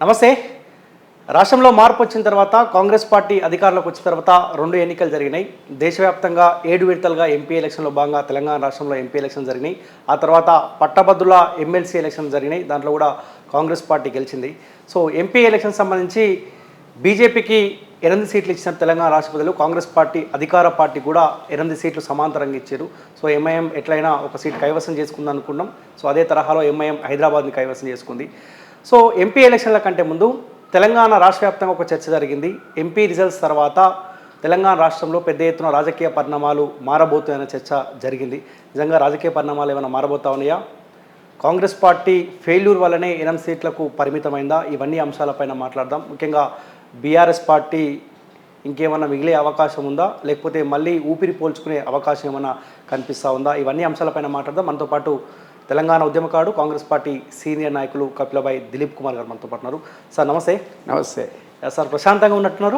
నమస్తే. రాష్ట్రంలో మార్పు వచ్చిన తర్వాత కాంగ్రెస్ పార్టీ అధికారంలోకి వచ్చిన తర్వాత 2 ఎన్నికలు జరిగినాయి. దేశవ్యాప్తంగా 7 విడతలుగా ఎంపీ ఎలక్షన్లో భాగంగా తెలంగాణ రాష్ట్రంలో ఎంపీ ఎలక్షన్ జరిగినాయి. ఆ తర్వాత పట్టభద్రుల ఎమ్మెల్సీ ఎలక్షన్ జరిగినాయి. దాంట్లో కూడా కాంగ్రెస్ పార్టీ గెలిచింది. సో ఎంపీ ఎలక్షన్ సంబంధించి బీజేపీకి 8 సీట్లు ఇచ్చిన తెలంగాణ రాష్ట్ర ప్రజలు, కాంగ్రెస్ పార్టీ అధికార పార్టీ కూడా 8 సీట్లు సమాంతరంగా ఇచ్చారు. సో ఎంఐఎం ఎట్లయినా ఒక సీట్ కైవసం చేసుకుంది అనుకున్నాం. సో అదే తరహాలో ఎంఐఎం హైదరాబాద్ని కైవసం చేసుకుంది. సో ఎంపీ ఎలక్షన్ల కంటే ముందు తెలంగాణ రాష్ట్ర వ్యాప్తంగా ఒక చర్చ జరిగింది. ఎంపీ రిజల్ట్స్ తర్వాత తెలంగాణ రాష్ట్రంలో పెద్ద ఎత్తున రాజకీయ పరిణామాలు మారబోతాయన్న చర్చ జరిగింది. నిజంగా రాజకీయ పరిణామాలు ఏమైనా మారబోతా ఉన్నాయా? కాంగ్రెస్ పార్టీ ఫెయిల్యూర్ వల్లనే 8 సీట్లకు పరిమితమైందా? ఇవన్నీ అంశాలపైన మాట్లాడదాం. ముఖ్యంగా బీఆర్ఎస్ పార్టీ ఇంకేమన్నా మిగిలే అవకాశం ఉందా, లేకపోతే మళ్ళీ ఊపిరి పోల్చుకునే అవకాశం ఏమైనా కనిపిస్తూ ఉందా? ఇవన్నీ అంశాలపైన మాట్లాడదాం. మనతో పాటు తెలంగాణ ఉద్యమకారుడు, కాంగ్రెస్ పార్టీ సీనియర్ నాయకులు కపిలభాయ్ దిలీప్ కుమార్ గారు మనతో పాటు ఉన్నారు. సార్ నమస్తే. నమస్తే సార్, ప్రశాంతంగా ఉన్నట్టున్నారు.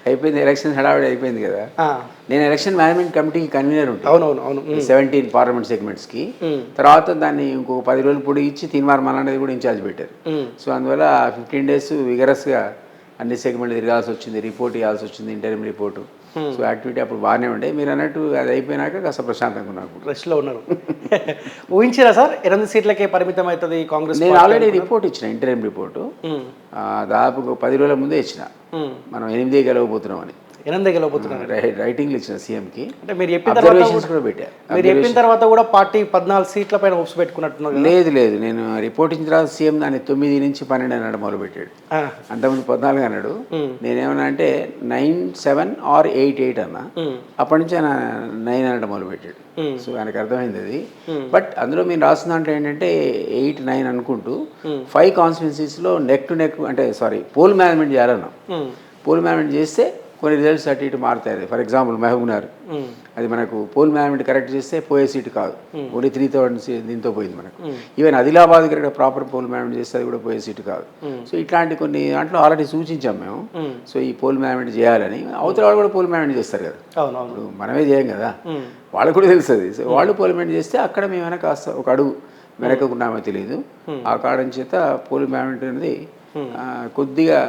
అయిపోయింది, ఎలక్షన్ హడావిడి అయిపోయింది కదా. నేను ఎలక్షన్ మేనేజ్మెంట్ కమిటీకి కన్వీనర్ ఉంటాను. అవునవును అవును 17 పార్లమెంట్ సెగ్మెంట్స్కి. తర్వాత దాన్ని ఇంకొక 10 రోజులు పొడిగించి తీన్మార్ అనేది కూడా ఇన్ఛార్జ్ పెట్టారు. సో అందువల్ల 15 డేస్ విగరస్గా అన్ని సెగ్మెంట్లు తిరగాల్సి వచ్చింది, రిపోర్ట్ ఇవ్వాల్సి వచ్చింది, ఇంటర్మ్ రిపోర్టు. సో యాక్టివిటీ అప్పుడు బాగానే ఉండే. మీరు అన్నట్టు అది అయిపోయినాక కాస్త ప్రశాంతంగా ఉన్నారు, రెస్ట్లో ఉన్నారు. ఊహించారా సార్ 8 సీట్లకే పరిమితం అవుతుంది కాంగ్రెస్? నేను ఆల్రెడీ రిపోర్ట్ ఇచ్చిన, ఇంటర్మ్ రిపోర్టు దాదాపు 10 రోజుల ముందే ఇచ్చిన. మనం 8 గెలవబోతున్నాం అని. 8 గెలవబోతున్నారు రైటింగ్లు ఇచ్చిన సీఎంకి. అంటే మీరు చెప్పిన తర్వాత కూడా పార్టీ 14 సీట్ల పైన హోప్స్ పెట్టుకున్నట్టున్నారు. లేదు, నేను రిపోర్ట్ ఇచ్చిన తర్వాత సీఎం దాన్ని 9 నుంచి 12 అన్నాడు, మొదలుపెట్టాడు. అంతకుముందు 14 అన్నాడు. నేనేమన్నా అంటే 9, 7 or 8 అన్నా. అప్పటి నుంచి ఆయన 9 అనడం మొదలుపెట్టాడు. సో ఆయనకు అర్థమైంది అది. బట్ అందులో మీరు రాసిన దాంట్లో ఏంటంటే 8, 9 అనుకుంటూ 5 కాన్స్టిట్యున్సీస్లో నెక్ టు నెక్ అంటే పోల్ మేనేజ్మెంట్ చేయాలన్నాం. పోల్ మేనేజ్మెంట్ చేస్తే కొన్ని రిజల్ట్స్ అటు ఇటు మారుతాయి. ఫర్ ఎగ్జాంపుల్ మహబూబ్నగర్, అది మనకు పోల్ మేనేజ్మెంట్ కరెక్ట్ చేస్తే పోయే సీటు కాదు, ఓన్లీ 3000 దీంతో పోయింది మనకు. Even Adilabad correct proper poll management చేస్తే అది కూడా పోయే సీటు కాదు. సో ఇట్లాంటి కొన్ని దాంట్లో ఆల్రెడీ సూచించాం మేము. సో ఈ పోల్ మేనేజ్మెంట్ చేయాలని. అవతల వాళ్ళు కూడా పోల్ మేనేజ్మెంట్ చేస్తారు కదా, ఇప్పుడు మనమే చేయం కదా, వాళ్ళకు కూడా తెలుస్తుంది. సో వాళ్ళు పోల్ మేనేజ్మెంట్ చేస్తే అక్కడ మేము వెనక కాస్త ఒక అడుగు వెనకకున్నామో తెలియదు. ఆ కారణం చేత పోల్ మేనేజ్మెంట్ అనేది కొద్దిగా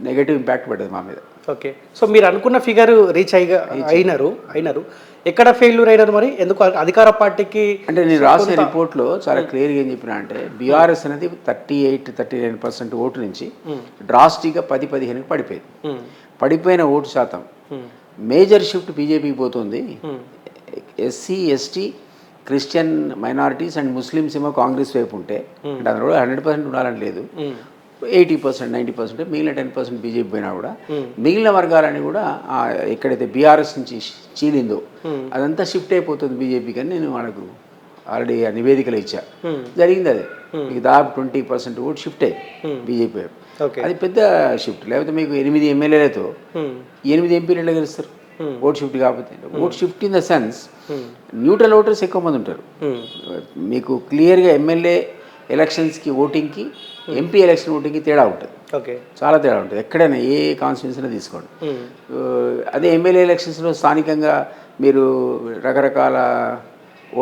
నెగటివ్ ఇంపాక్ట్ పడ్డది మా మీద. ఓకే. సో మీరు అనుకున్న ఫిగర్ రీచ్ అయినారు. ఎక్కడ ఫెయిల్యూర్ అయినారు మరి? ఎందుకు? అధికార పార్టీకి అంటే నేను రాసిన రిపోర్ట్లో చాలా క్లియర్గా ఏం చెప్పినా అంటే బీఆర్ఎస్ అనేది 38-39% ఓటు నుంచి డ్రాస్టిక్గా 10-15కి పడిపోయింది. పడిపోయిన ఓటు శాతం మేజర్ షిఫ్ట్ బీజేపీకి పోతుంది. SC, ST, Christian minorities and Muslims ఏమో కాంగ్రెస్ వైపు ఉంటే, అంటే అందులో 100% ఉండాలని లేదు, 80%, 90%, మిగిలిన 10% బీజేపీ పోయినా కూడా మిగిలిన వర్గాలని కూడా ఎక్కడైతే బీఆర్ఎస్ నుంచి చీలిందో అదంతా షిఫ్ట్ అయిపోతుంది బీజేపీకి అని నేను వాళ్ళకు ఆల్రెడీ ఆ నివేదికలు ఇచ్చా. జరిగింది అదే. మీకు దాదాపు 20% ఓటు షిఫ్ట్ అయ్యి బీజేపీ వైపు. అది పెద్ద షిఫ్ట్. లేకపోతే మీకు 8 ఎమ్మెల్యేలతో 8 ఎంపీలు ఎట్లా గెలుస్తారు ఓటు షిఫ్ట్ కాకపోతే? Vote shift in the sense neutral voters ఎక్కువ మంది ఉంటారు. మీకు క్లియర్గా ఎమ్మెల్యే ఎలక్షన్స్కి ఓటింగ్కి ఎంపీ ఎలక్షన్ ఓటింగ్కి తేడా ఉంటుంది. ఓకే, చాలా తేడా ఉంటుంది. ఎక్కడైనా ఏ కాన్స్టిట్యున్సీలో తీసుకోండి. అదే ఎమ్మెల్యే ఎలక్షన్స్లో స్థానికంగా మీరు రకరకాల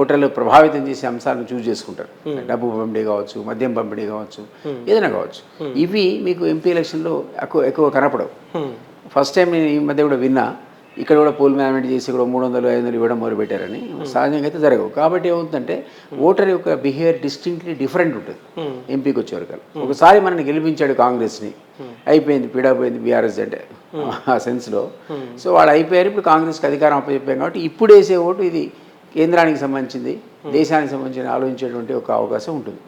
ఓటర్లు ప్రభావితం చేసే అంశాలను చూస్ చేసుకుంటారు. డబ్బు పంపిణీ కావచ్చు, మద్యం పంపిణీ కావచ్చు, ఏదైనా కావచ్చు. ఇవి మీకు ఎంపీ ఎలక్షన్లో ఎక్కువ కనపడవు. ఫస్ట్ టైం నేను ఈ మధ్య కూడా విన్నా, ఇక్కడ కూడా పోల్ మేనేజ్మెంట్ చేసి కూడా 300-500 ఇవ్వడం మొదలుపెట్టారని. సహజంగా అయితే జరగవు. కాబట్టి ఏమవుతుందంటే ఓటర్ యొక్క బిహేవియర్ డిస్టింక్ట్లీ డిఫరెంట్ ఉంటుంది ఎంపీకి వచ్చేవరకు. ఒకసారి మనల్ని గెలిపించాడు కాంగ్రెస్ని, అయిపోయింది, పీడాపోయింది బీఆర్ఎస్ అంటే ఆ సెన్స్లో. సో వాళ్ళు అయిపోయారు. ఇప్పుడు కాంగ్రెస్కి అధికారం అప్పచెప్పాం కాబట్టి ఇప్పుడు వేసే ఓటు ఇది కేంద్రానికి సంబంధించింది, దేశానికి సంబంధించిన ఆలోచించేటువంటి ఒక అవకాశం ఉంటుంది.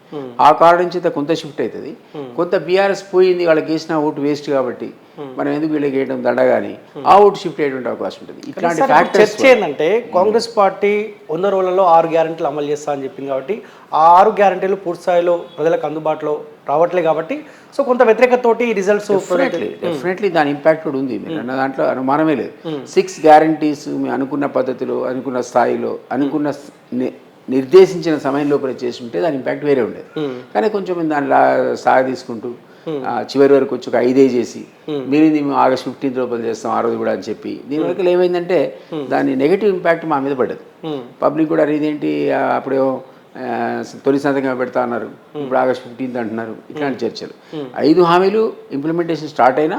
ఆ కారణం చేత కొంత షిఫ్ట్ అవుతుంది. కొంత బీఆర్ఎస్ పోయింది, వాళ్ళకి వేసిన ఓటు వేస్ట్ కాబట్టి మనం ఎందుకు వీళ్ళకి వేయడం దండగాని ఆ ఓటు షిఫ్ట్ అయ్యేటువంటి అవకాశం ఉంటుంది. ఇట్లాంటి ఫ్యాక్టర్స్ ఏంటంటే కాంగ్రెస్ పార్టీ 100 రోజులలో 6 గ్యారెంటీలు అమలు చేస్తా అని చెప్పింది కాబట్టి ఆ 6 గ్యారెంటీలు పూర్తి స్థాయిలో ప్రజలకు అందుబాటులో రావట్లేదు కాబట్టి సో కొంత వ్యతిరేకతోటి రిజల్ట్స్ డెఫినెట్లీ దాని ఇంపాక్ట్ కూడా ఉంది. మీరు అన్న దాంట్లో అనుమానమే లేదు. 6 గ్యారెంటీస్ మేము అనుకున్న పద్ధతిలో, అనుకున్న స్థాయిలో, అనుకున్న నిర్దేశించిన సమయం లోపల చేసి ఉంటే దాని ఇంపాక్ట్ వేరే ఉండేది. కానీ కొంచెం దాన్ని సాగదీసుకుంటూ చివరి వరకు వచ్చి ఒక 5 చేసి మిగిలింది మేము ఆగస్ట్ 15 లోపల చేస్తాం ఆ రోజు కూడా అని చెప్పి దీనివల్ల ఏమైందంటే దాని నెగిటివ్ ఇంపాక్ట్ మా మీద పడ్డది. పబ్లిక్ కూడా ఇదేంటి అప్పుడేమో తొలి సంతకం పెడతా అన్నారు, ఇప్పుడు ఆగస్ట్ 15 అంటున్నారు. ఇట్లాంటి చర్చలు. 5 హామీలు ఇంప్లిమెంటేషన్ స్టార్ట్ అయినా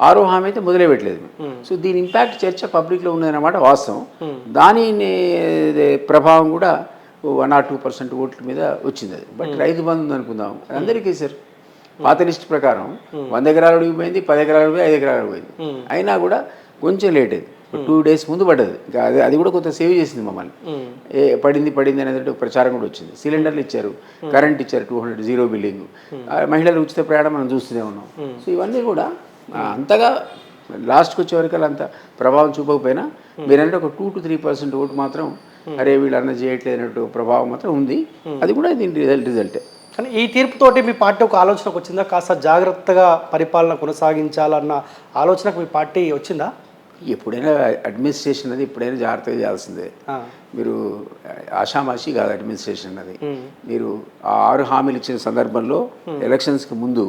6వ హామీ అయితే మొదలే పెట్టలేదు. సో దీని ఇంపాక్ట్ చర్చ పబ్లిక్లో ఉన్నదన్నమాట వాస్తవం. దాని ప్రభావం కూడా 1 or 2% ఓట్ల మీద వచ్చింది. అది బట్ రైతు బంధు ఉంది అనుకుందాం, అది అందరికీ సార్ పాత లిస్ట్ ప్రకారం 100 ఎకరాలు అడిగిపోయింది, 10 ఎకరాలు పోయి 5 ఎకరాలు పోయింది. అయినా కూడా కొంచెం లేట్ అయింది, 2 days ముందు పడ్డది. ఇంకా అది కూడా కొంత సేవ్ చేసింది మమ్మల్ని. పడింది అనేది ప్రచారం కూడా వచ్చింది. సిలిండర్లు ఇచ్చారు, కరెంట్ ఇచ్చారు, 200 జీరో బిల్లింగ్, మహిళలు ఉచిత ప్రయాణం మనం చూస్తూనే ఉన్నాం. సో ఇవన్నీ కూడా అంతగా లాస్ట్కి వచ్చే వరకు అంత ప్రభావం చూపకపోయినా మీరంటే ఒక 2 to 3% ఓటు మాత్రం అరే వీళ్ళు అన్న చేయట్లేదు అన్నట్టు ప్రభావం మాత్రం ఉంది. అది కూడా దీని రిజల్టే. కానీ ఈ తీర్పుతోటి మీ పార్టీ ఒక ఆలోచనకు వచ్చిందా, కాస్త జాగ్రత్తగా పరిపాలన కొనసాగించాలన్న ఆలోచనకు మీ పార్టీ వచ్చిందా? ఎప్పుడైనా అడ్మినిస్ట్రేషన్ అది ఎప్పుడైనా జాగ్రత్తగా చేయాల్సిందే. మీరు ఆషామాషి కాదు అడ్మినిస్ట్రేషన్ అది. మీరు ఆ 6 హామీలు ఇచ్చిన సందర్భంలో ఎలక్షన్స్కి ముందు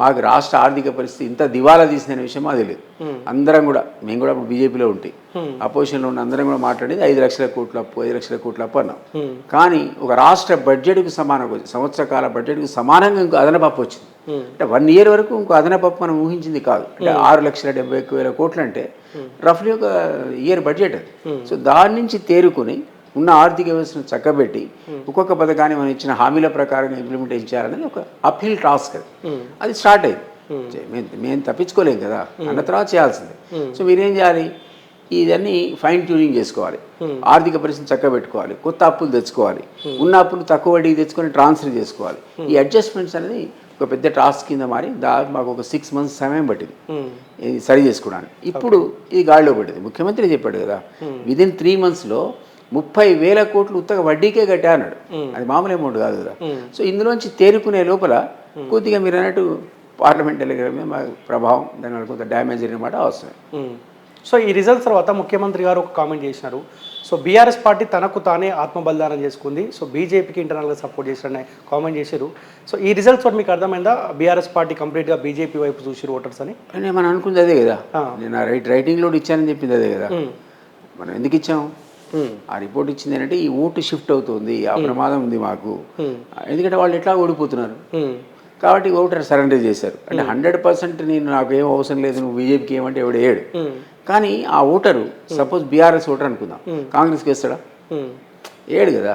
మాకు రాష్ట్ర ఆర్థిక పరిస్థితి ఇంత దివాలా తీసిన విషయం అది లేదు. అందరం కూడా, మేము కూడా ఇప్పుడు బీజేపీలో ఉంటాయి, అపోజిషన్లో ఉన్న అందరం కూడా మాట్లాడేది 5 లక్షల కోట్ల అప్పు, 5 లక్షల కోట్ల అప్పు అన్నాం. కానీ ఒక రాష్ట్ర బడ్జెట్కు సమానంగా వచ్చింది, సంవత్సర కాల బడ్జెట్కు సమానంగా ఇంకో అదనపు అప్పు వచ్చింది. అంటే 1 year వరకు ఇంకో అదనపు అప్పు మనం ఊహించింది కాదు. అంటే 6,70,000 కోట్లు అంటే రఫ్లీ ఒక ఇయర్ బడ్జెట్ అది. సో దాని నుంచి తేరుకొని ఉన్న ఆర్థిక వ్యవస్థను చక్కబెట్టి ఒక్కొక్క పథకాన్ని మనం ఇచ్చిన హామీల ప్రకారంగా ఇంప్లిమెంటేషన్ చేయాలనేది ఒక అప్హిల్ టాస్క్ అది. అది స్టార్ట్ అయింది. మేము తప్పించుకోలేం కదా, అన్న తర్వాత చేయాల్సిందే. సో మీరేం చేయాలి, ఇదన్నీ ఫైన్ ట్యూనింగ్ చేసుకోవాలి, ఆర్థిక పరిస్థితిని చక్కబెట్టుకోవాలి, కొత్త అప్పులు తెచ్చుకోవాలి, ఉన్న అప్పులు తక్కువ వడ్డీకి తెచ్చుకొని ట్రాన్స్ఫర్ చేసుకోవాలి. ఈ అడ్జస్ట్మెంట్స్ అనేది ఒక పెద్ద టాస్క్ కింద మారి మాకు ఒక 6 months సమయం పట్టింది ఇది సరి చేసుకోవడానికి. ఇప్పుడు ఇది గాడిలో పడింది. ముఖ్యమంత్రి చెప్పాడు కదా, విదిన్ 3 monthsలో 30,000 కోట్లు ఉత్తగా వడ్డీకే కట్టా అన్నాడు. అది మామూలు అమౌంట్ కాదు కదా. సో ఇందులోంచి తేరుకునే లోపల కొద్దిగా మీరు అన్నట్టు పార్లమెంట్ ఎన్నికల మీద ప్రభావం, దానివల్ల కొంత డ్యామేజ్ అయినమాట అవసరం. సో ఈ రిజల్ట్స్ తర్వాత ముఖ్యమంత్రి గారు ఒక కామెంట్ చేసినారు. సో బీఆర్ఎస్ పార్టీ తనకు తానే ఆత్మబలిదానం చేసుకుంది, సో బీజేపీకి ఇంటర్నల్గా సపోర్ట్ చేశారని కామెంట్ చేశారు. సో ఈ రిజల్ట్స్ తోటి మీకు అర్థమైందా బీఆర్ఎస్ పార్టీ కంప్లీట్గా బీజేపీ వైపు చూసిరు ఓటర్స్ అని? మనం అనుకుంది అదే కదా, నేను రైటింగ్లో ఇచ్చానని చెప్పింది అదే కదా. మనం ఎందుకు ఇచ్చాము, ఆ రిపోర్ట్ ఇచ్చింది ఏంటంటే ఈ ఓటు షిఫ్ట్ అవుతుంది, ఆ ప్రమాదం ఉంది మాకు. ఎందుకంటే వాళ్ళు ఎట్లా ఓడిపోతున్నారు కాబట్టి ఓటర్ సరెండర్ చేశారు. అంటే 100% నేను నాకు ఏం అవసరం లేదు, నువ్వు బీజేపీకి ఏమంటే ఎవడు ఏడు. కానీ ఆ ఓటరు సపోజ్ బీఆర్ఎస్ ఓటర్ అనుకుందాం, కాంగ్రెస్కి వేస్తాడా? ఏడు కదా.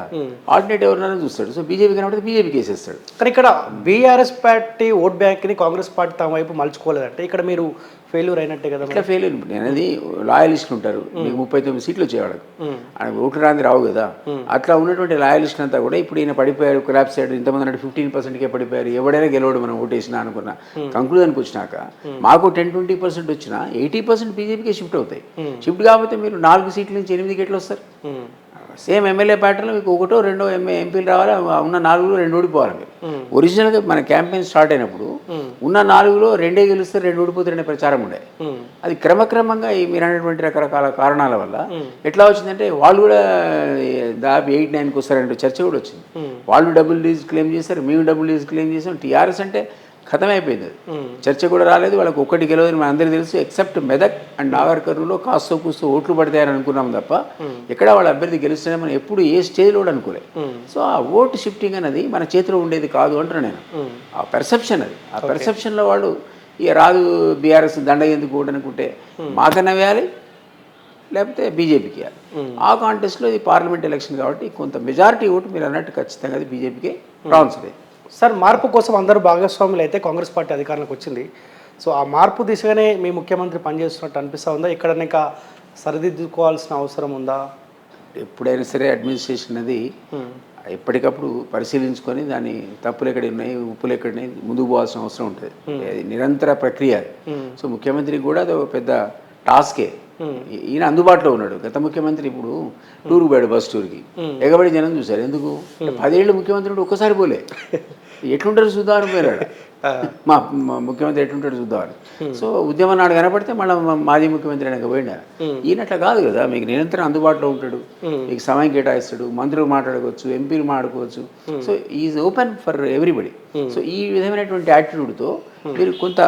ఆల్టర్నేట్ ఎవరినైనా చూస్తాడు. సో బీజేపీ కనబడితే బీజేపీకి వేసేస్తాడు. కానీ ఇక్కడ బీఆర్ఎస్ పార్టీ ఓట్ బ్యాంక్ని కాంగ్రెస్ పార్టీ తమ వైపు మలుచుకోలేదంటే ఇక్కడ మీరు ఫెయిల్యూర్ అయినట్టే కదా. ఇట్లా ఫెయిల్యూర్. నేను అది లాయలిస్టులు ఉంటారు, మీకు 39 సీట్లు వచ్చేవాడు, ఆయన ఓట్లు రాంది రావు కదా. అట్లా ఉన్నటువంటి లాయలిస్ట్ అంతా కూడా ఇప్పుడు ఈయన పడిపోయారు, కొలాప్స్ అయ్యాడు, ఇంతమంది అంటే 15%కే పడిపోయారు, ఎవడైనా గెలవడు మనం ఓటేసినా అనుకున్నా. కంక్లూజన్కి వచ్చినాక మాకు 10-20% వచ్చినా 80% బీజేపీకే షిఫ్ట్ అవుతాయి. షిఫ్ట్ కాకపోతే మీరు 4 సీట్ల నుంచి 8కి ఎట్లా వస్తారు? సేమ్ ఎమ్మెల్యే ప్యాటర్న్లో మీకు 1-2 ఎంపీలు రావాలి, ఉన్న 4లో 2 ఓడిపోవాలి. మీరు ఒరిజినల్గా మన క్యాంపెయిన్ స్టార్ట్ అయినప్పుడు ఉన్న 4లో 2 గెలుస్తే 2 ఓడిపోతారనే ప్రచారం ఉండే. అది క్రమక్రమంగా ఈ మీరు అనేటువంటి రకరకాల కారణాల వల్ల ఎట్లా వచ్చిందంటే వాళ్ళు కూడా దాదాపు 8-9కి వస్తారంటే చర్చ కూడా వచ్చింది. వాళ్ళు డబుల్ డీజ్ క్లెయిమ్ చేశారు, మేము డబుల్ డీజ్ క్లెయిమ్ చేసాం. టీఆర్ఎస్ అంటే ఖతమైపోయింది, అది చర్చ కూడా రాలేదు, వాళ్ళకి ఒక్కటి గెలవదని మన అందరికీ తెలుసు. ఎక్సెప్ట్ మెదక్ అండ్ నాగర్ కర్నూలులో కాస్తో కూస్తో ఓట్లు పడతాయని అనుకున్నాం తప్ప ఎక్కడ వాళ్ళ అభ్యర్థి గెలుస్తేనే మనం ఎప్పుడు ఏ స్టేజ్లో కూడా అనుకోలేదు. సో ఆ ఓటు షిఫ్టింగ్ అనేది మన చేతిలో ఉండేది కాదు అంటున్నా నేను. ఆ పెర్సెప్షన్ అది, ఆ పెర్సెప్షన్లో వాళ్ళు ఇక రాదు బీఆర్ఎస్ దండ ఎందుకు ఓటు అనుకుంటే మాకన్నా వేయాలి, లేకపోతే బీజేపీకి వేయాలి. ఆ కాంటెస్ట్లో ఇది పార్లమెంట్ ఎలక్షన్ కాబట్టి కొంత మెజారిటీ ఓటు మీరు అన్నట్టు ఖచ్చితంగా అది బీజేపీకి రావాల్సిందే. సార్ మార్పు కోసం అందరూ భాగస్వాములు అయితే కాంగ్రెస్ పార్టీ అధికారంలోకి వచ్చింది. సో ఆ మార్పు దిశగానే మీ ముఖ్యమంత్రి పనిచేస్తున్నట్టు అనిపిస్తూ ఉందా? ఇక్కడ ఇంకా సరిదిద్దుకోవాల్సిన అవసరం ఉందా? ఎప్పుడైనా సరే అడ్మినిస్ట్రేషన్ అది ఎప్పటికప్పుడు పరిశీలించుకొని దాని తప్పులు ఎక్కడ ఉన్నాయి, ఉప్పులు ఎక్కడ ఉన్నాయి ముందుకు పోవాల్సిన అవసరం ఉంటుంది. అది నిరంతర ప్రక్రియ. సో ముఖ్యమంత్రికి కూడా అది ఒక పెద్ద టాస్కే. ఈయన అందుబాటులో ఉన్నాడు. గత ముఖ్యమంత్రి ఇప్పుడు టూర్కి పోయాడు, బస్ టూర్కి ఎగబడి జనం చూశారు. ఎందుకు? 10 ఏళ్ళు ముఖ్యమంత్రి ఒక్కసారి పోలే, ఎట్లుంటారు చూద్దామని పోయాడు. మా ముఖ్యమంత్రి ఎట్లుంటాడు చూద్దామని. సో ఉద్యమం నాడు కనపడితే మళ్ళీ మాజీ ముఖ్యమంత్రి అయినాక పోయినా. ఈయనట్లా కాదు కదా, మీకు నిరంతరం అందుబాటులో ఉంటాడు, మీకు సమయం కేటాయిస్తాడు, మంత్రులు మాట్లాడుకోవచ్చు, ఎంపీలు మాట్లాడుకోవచ్చు. So is open for everybody. So ఈ విధమైనటువంటి యాటిట్యూడ్తో మీరు కొంత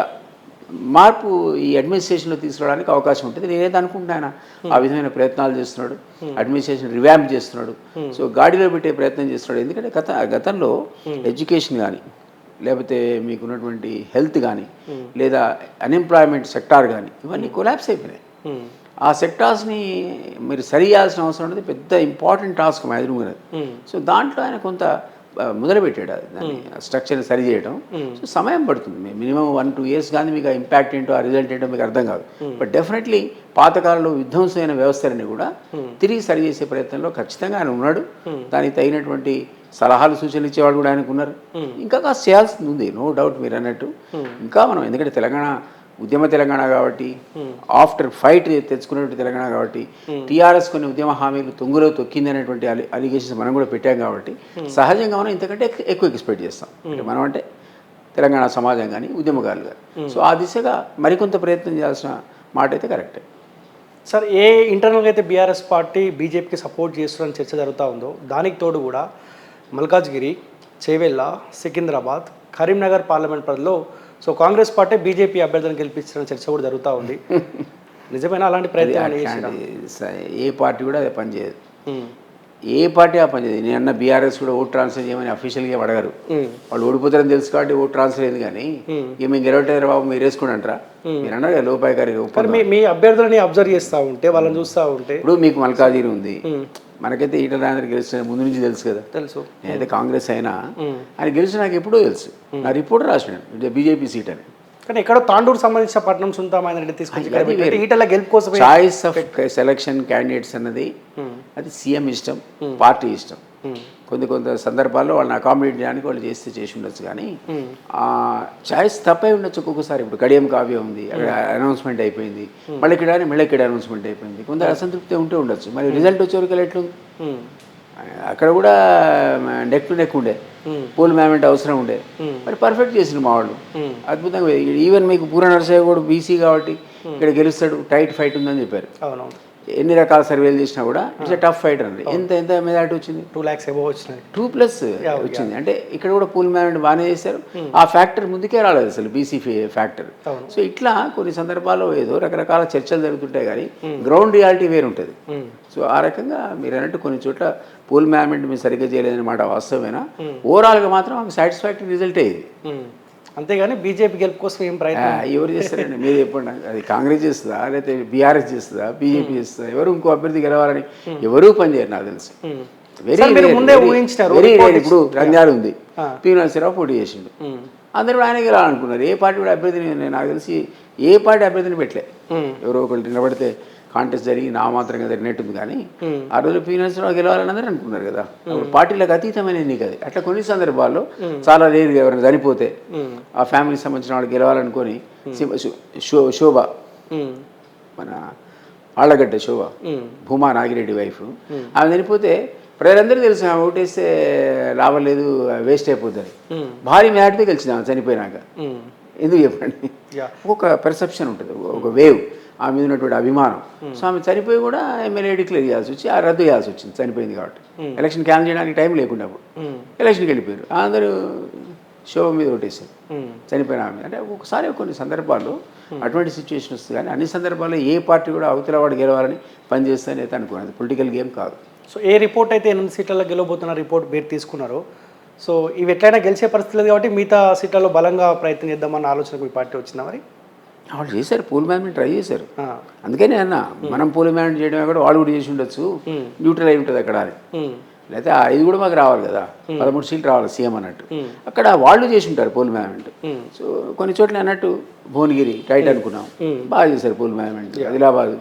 మార్పు ఈ అడ్మినిస్ట్రేషన్లో తీసుకురావడానికి అవకాశం ఉంటుంది. నేనేది అనుకుంటున్నాను ఆ విధమైన ప్రయత్నాలు చేస్తున్నాడు, అడ్మినిస్ట్రేషన్ రివ్యాంప్ చేస్తున్నాడు, సో గాడిలో పెట్టే ప్రయత్నం చేస్తున్నాడు. ఎందుకంటే గతంలో ఎడ్యుకేషన్ కానీ, లేకపోతే మీకున్నటువంటి హెల్త్ కానీ, లేదా అన్ఎంప్లాయ్మెంట్ సెక్టార్ కానీ, ఇవన్నీ కొలాప్స్ అయిపోయినాయి. ఆ సెక్టార్స్ని మీరు సరి చేయాల్సిన అవసరం ఉంటుంది. పెద్ద ఇంపార్టెంట్ టాస్క్ మా ఎదురుగున్నది. సో దాంట్లో ఆయన కొంత మొదలుపెట్టాడు దాన్ని స్ట్రక్చర్ని సరి చేయడం. సో సమయం పడుతుంది. మినిమం 1-2 years కానీ మీకు ఆ ఇంపాక్ట్ ఏంటో, ఆ రిజల్ట్ ఏంటో మీకు అర్థం కాదు. బట్ డెఫినెట్లీ పాతకాలంలో విధ్వంసమైన వ్యవస్థలని కూడా తిరిగి సరి చేసే ప్రయత్నంలో ఖచ్చితంగా ఆయన ఉన్నాడు. దానికి తగినటువంటి సలహాలు సూచనలు ఇచ్చేవాడు కూడా ఆయనకు ఉన్నారు. ఇంకా కాస్త చేయాల్సింది ఉంది, నో డౌట్ మీరు అన్నట్టు. ఇంకా మనం ఎందుకంటే తెలంగాణ ఉద్యమ తెలంగాణ కాబట్టి, ఆఫ్టర్ ఫైట్ తెచ్చుకున్నటువంటి తెలంగాణ కాబట్టి, టీఆర్ఎస్ కొన్ని ఉద్యమ హామీలు తొంగులో తొక్కింది అనేటువంటి అలిగేషన్స్ మనం కూడా పెట్టాం కాబట్టి సహజంగా మనం ఇంతకంటే ఎక్కువ ఎక్స్పెక్ట్ చేస్తాం. అంటే మనం అంటే తెలంగాణ సమాజం కానీ ఉద్యమకారులు కానీ. సో ఆ దిశగా మరికొంత ప్రయత్నం చేయాల్సిన మాట అయితే కరెక్టే. సార్, ఏ ఇంటర్నల్గా అయితే బీఆర్ఎస్ పార్టీ బీజేపీకి సపోర్ట్ చేస్తుందని చర్చ జరుగుతూ ఉందో, దానికి తోడు కూడా మల్కాజ్గిరి, చేవెళ్ళ, సికింద్రాబాద్, కరీంనగర్ పార్లమెంట్ పరిధిలో సో కాంగ్రెస్ పార్టీ బీజేపీ అభ్యర్థులను గెలిపించిన చర్చ కూడా జరుగుతూ ఉంది. నిజమైన అలాంటి ప్రయత్నం ఏ పార్టీ కూడా అదే పనిచేయదు. ఏ పార్టీ ఆ పనిచేయదు. నేను అన్న బీఆర్ఎస్ కూడా ఓట్ ట్రాన్స్ఫర్ చేయమని అఫీషియల్గా అడగరు. వాళ్ళు ఓడిపోతారని తెలుసు కాబట్టి ఓట్ ట్రాన్స్ఫర్ అయింది. కానీ ఇక మేము గెలవటారు బాబు మీరు వేసుకుని అంటారా? మీరు అన్నారు కదా లోపాయకారి. మీ అభ్యర్థులని అబ్జర్వ్ చేస్తూ ఉంటే, వాళ్ళని చూస్తూ ఉంటే, ఇప్పుడు మీకు మల్కాజిగిరి ఉంది, మనకైతే ఈటల రాజేందర్ గెలిచిన ముందు నుంచి తెలుసు కదా. తెలుసు. నేనైతే కాంగ్రెస్ అయినా ఆయన గెలిచి నాకు ఎప్పుడో తెలుసు. నా రిపోర్ట్ రాసినాడు బీజేపీ సీట్ అని. కానీ ఎక్కడో తాండూరు సంబంధించిన పట్నం సుందరమైన తీసుకొచ్చి ఈటల గెలుపు కోసం చాయిస్ ఆఫ్ సెలక్షన్ క్యాండిడేట్స్ అన్నది అది సీఎం ఇష్టం, పార్టీ ఇష్టం. కొంత సందర్భాల్లో వాళ్ళని అకామిడేట్ చేయడానికి వాళ్ళు చేసి ఉండొచ్చు. కానీ ఆ చాయిస్ తప్పై ఉండొచ్చు ఒక్కొక్కసారి. ఇప్పుడు కడియం కావ్య ఉంది, అక్కడ అనౌన్స్మెంట్ అయిపోయింది, మళ్ళీ ఇక్కడ అనౌన్స్మెంట్ అయిపోయింది. కొంత అసంతృప్తి ఉంటే ఉండొచ్చు. మరి రిజల్ట్ వచ్చేవరకు ఎట్లుంది? అక్కడ కూడా నెక్ టు నెక్ ఉండే, పోల్ మేనేజ్మెంట్ అవసరం ఉండే. మరి పర్ఫెక్ట్ చేసిండు మా వాళ్ళు, అద్భుతంగా. ఈవెన్ మీకు పూర నరసయ్య కూడా బీసీ కాబట్టి ఇక్కడ గెలుస్తాడు, టైట్ ఫైట్ ఉందని చెప్పారు. అవునవును. ఎన్ని రకాల సర్వేలు చేసినా కూడా ఇట్స్ టఫ్ ఫైటర్ అండి. ఎంత మెజారిటీ వచ్చింది? 2 lakhs above వచ్చినాయి. 2+ వచ్చింది. అంటే ఇక్కడ కూడా పూల్ మేనేజ్మెంట్ బాగానే చేశారు. ఆ ఫ్యాక్టర్ ముందుకే రాలేదు అసలు, బీసీ ఫ్యాక్టర్. సో ఇట్లా కొన్ని సందర్భాల్లో ఏదో రకరకాల చర్చలు జరుగుతుంటాయి కానీ గ్రౌండ్ రియాలిటీ వేరు ఉంటుంది. సో ఆ రకంగా మీరు అన్నట్టు కొన్ని చోట్ల పూల్ మేనేజ్మెంట్ మీరు సరిగ్గా చేయలేదన్నమాట వాస్తవమేనా. ఓవరాల్గా మాత్రం మాకు సాటిస్ఫాక్టరీ రిజల్ట్ అయ్యేది. అంతేగాని బీజేపీ గెలుపు కోసం ఏం ప్రయత్నం ఎవరు చేస్తారండి? మీరు చెప్పండి. అది కాంగ్రెస్ చేస్తుందా, లేకపోతే బీఆర్ఎస్ చేస్తుందా, బీజేపీ చేస్తుందా? ఎవరు ఇంకో అభ్యర్థి గెలవాలని ఎవరూ పనిచేయరు నాకు తెలిసి. ఇప్పుడు రంజాన్ ఉంది, పి నరసింహరావు పోటీ చేసిండు, అందరూ కూడా ఆయన గెలవాలనుకున్నారు. ఏ పార్టీ కూడా అభ్యర్థిని నాకు తెలిసి ఏ పార్టీ అభ్యర్థిని పెట్టలే. ఎవరో ఒకళ్ళు నిలబడితే కాంటెస్ట్ జరిగి నామాత్రంగా జరిగినట్టుంది. కానీ ఆ రోజు పి నరసింహరావు గెలవాలని అందరూ అనుకున్నారు కదా. పార్టీలకు అతీతమైన ఎన్నిక అది. అట్లా కొన్ని సందర్భాల్లో చాలా రేరుగా ఎవరైనా చనిపోతే ఆ ఫ్యామిలీకి సంబంధించిన వాళ్ళు గెలవాలనుకొని, శోభ మన ఆళ్ళగడ్డ శోభ, భూమా నాగిరెడ్డి వైఫ్, ఆమె చనిపోతే ప్రజలందరూ తెలుసు ఆమె ఓటేస్తే లాభం లేదు, వేస్ట్ అయిపోతుంది. భారీ మ్యాట్తో గెలిచింది ఆమె చనిపోయినాక. ఎందుకు చెప్పండి? ఒక పెర్సెప్షన్ ఉంటుంది, ఒక వేవ్ ఆమె మీద ఉన్నటువంటి అభిమానం. సో ఆమె చనిపోయి కూడా ఎమ్మెల్యే డిక్లేర్ చేయాల్సి వచ్చి ఆ రద్దు చేయాల్సి వచ్చింది, చనిపోయింది కాబట్టి. ఎలక్షన్ క్యాన్సిల్ చేయడానికి టైం లేకుండా ఎలక్షన్కి వెళ్ళిపోయారు. అందరూ శోభ మీద ఓటేసారు, చనిపోయిన ఆమె. అంటే ఒకసారి కొన్ని సందర్భాల్లో అటువంటి సిచ్యువేషన్ వస్తుంది. కానీ అన్ని సందర్భాల్లో ఏ పార్టీ కూడా అవతల వాడు గెలవాలని పనిచేస్తానని అయితే అనుకున్నది. పొలిటికల్ గేమ్ కాదు. సో ఏ రిపోర్ట్ అయితే 8 సీట్లలో గెలవబోతున్న రిపోర్ట్ మీరు తీసుకున్నారో, సో ఇవి ఎట్లయినా గెలిచే పరిస్థితి లేదు కాబట్టి మిగతా సీట్లలో బలంగా ప్రయత్నం చేద్దామన్న ఆలోచనకు మీ పార్టీ వచ్చిందా? మరి వాళ్ళు చేశారు, పూల్ మేనేజ్మెంట్ ట్రై చేశారు. అందుకనే అన్న మనం పూల్ మేనేజ్మెంట్ చేయడమే కూడా వాళ్ళు కూడా చేసి ఉండొచ్చు, న్యూట్రల్ అయి ఉంటుంది అక్కడ అని. లేకపోతే 5 కూడా మాకు రావాలి కదా, 13 సీట్లు రావాలి సీఎం అన్నట్టు. అక్కడ వాళ్ళు చేసి ఉంటారు పూల్ మేనేజ్మెంట్. సో కొన్ని చోట్ల అన్నట్టు భువనగిరి టైట్ అనుకున్నాం, బాగా చేశారు పూల్ మేనేజ్మెంట్. ఆదిలాబాద్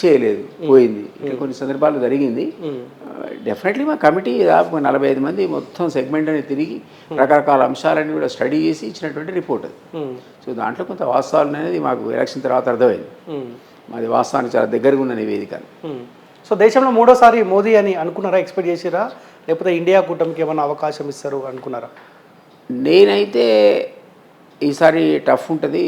చేయలేదు, పోయింది. ఇట్లా కొన్ని సందర్భాలు జరిగింది. డెఫినెట్లీ మా కమిటీ దాదాపు 45 మంది మొత్తం సెగ్మెంట్ అని తిరిగి రకరకాల అంశాలన్నీ కూడా స్టడీ చేసి ఇచ్చినటువంటి రిపోర్ట్ అది. సో దాంట్లో కొంత వాస్తవాలు అనేది మాకు ఎలక్షన్ తర్వాత అర్థమైంది. మాది వాస్తవానికి చాలా దగ్గరగా ఉన్న నివేదిక. సో దేశంలో 3వసారి మోదీ అని అనుకున్నారా, ఎక్స్పెక్ట్ చేసిరా? లేకపోతే ఇండియా కూటమికి ఏమైనా అవకాశం ఇస్తారు అనుకున్నారా? నేనైతే ఈసారి టఫ్ ఉంటుంది,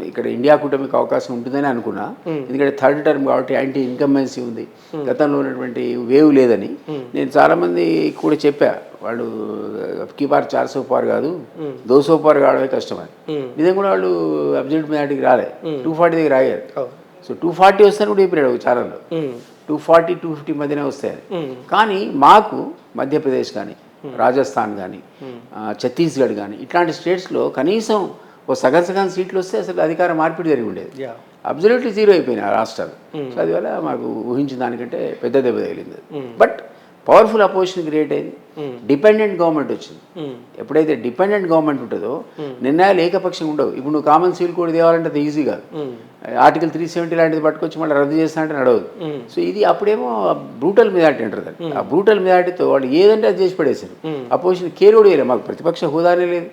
ఇక్కడ ఇండియా కూటమికి అవకాశం ఉంటుందని అనుకున్నా. ఎందుకంటే 3rd టర్మ్ కాబట్టి యాంటీ ఇన్కంబెన్సీ ఉంది, గతంలో ఉన్నటువంటి వేవ్ లేదని నేను చాలామంది కూడా చెప్పా. వాళ్ళు అబ్కి బార్ 400 పార్ కాదు 200 పార్ కావడమే కష్టం అని. నిజంగా కూడా వాళ్ళు అబ్జల్యూట్ మెజారిటీకి రాలే, 240 దగ్గర ఆగారు. సో 240 వస్తాను కూడా చెప్పినాడు ఒక ఛానల్లో, 240 250 మధ్యనే వస్తాయని. కానీ మాకు మధ్యప్రదేశ్ కానీ రాజస్థాన్ కానీ ఛత్తీస్గఢ్ కానీ ఇట్లాంటి స్టేట్స్లో కనీసం ఓ సగం సీట్లు వస్తే అసలు అధికార మార్పిడి జరిగి ఉండేది. అబ్జల్యూట్లీ జీరో అయిపోయినాయి ఆ రాష్ట్రాలు. సో అందువల్ల మాకు ఊహించిన దానికంటే పెద్ద దెబ్బ తగిలింది. బట్ పవర్ఫుల్ అపోజిషన్ క్రియేట్ అయింది, డిపెండెంట్ గవర్నమెంట్ వచ్చింది. ఎప్పుడైతే డిపెండెంట్ గవర్నమెంట్ ఉంటుందో నిర్ణయాలు ఏకపక్షంగా ఉండవు. ఇప్పుడు నువ్వు కామన్ సివిల్ కోడ్ తేవాలంటే అది ఈజీ కాదు. ఆర్టికల్ 370 లాంటిది పట్టుకొచ్చి మళ్ళీ రద్దు చేస్తా అంటే నడవదు. సో ఇది అప్పుడేమో బ్రూటల్ మెజారిటీ అంటారు దాన్ని. ఆ బ్రూటల్ మెజారిటీతో వాళ్ళు ఏదంటే అది చేసి పడేశారు. అపోజిషన్ కేరోడు వేయలేదు, మాకు ప్రతిపక్ష హోదానే లేదు.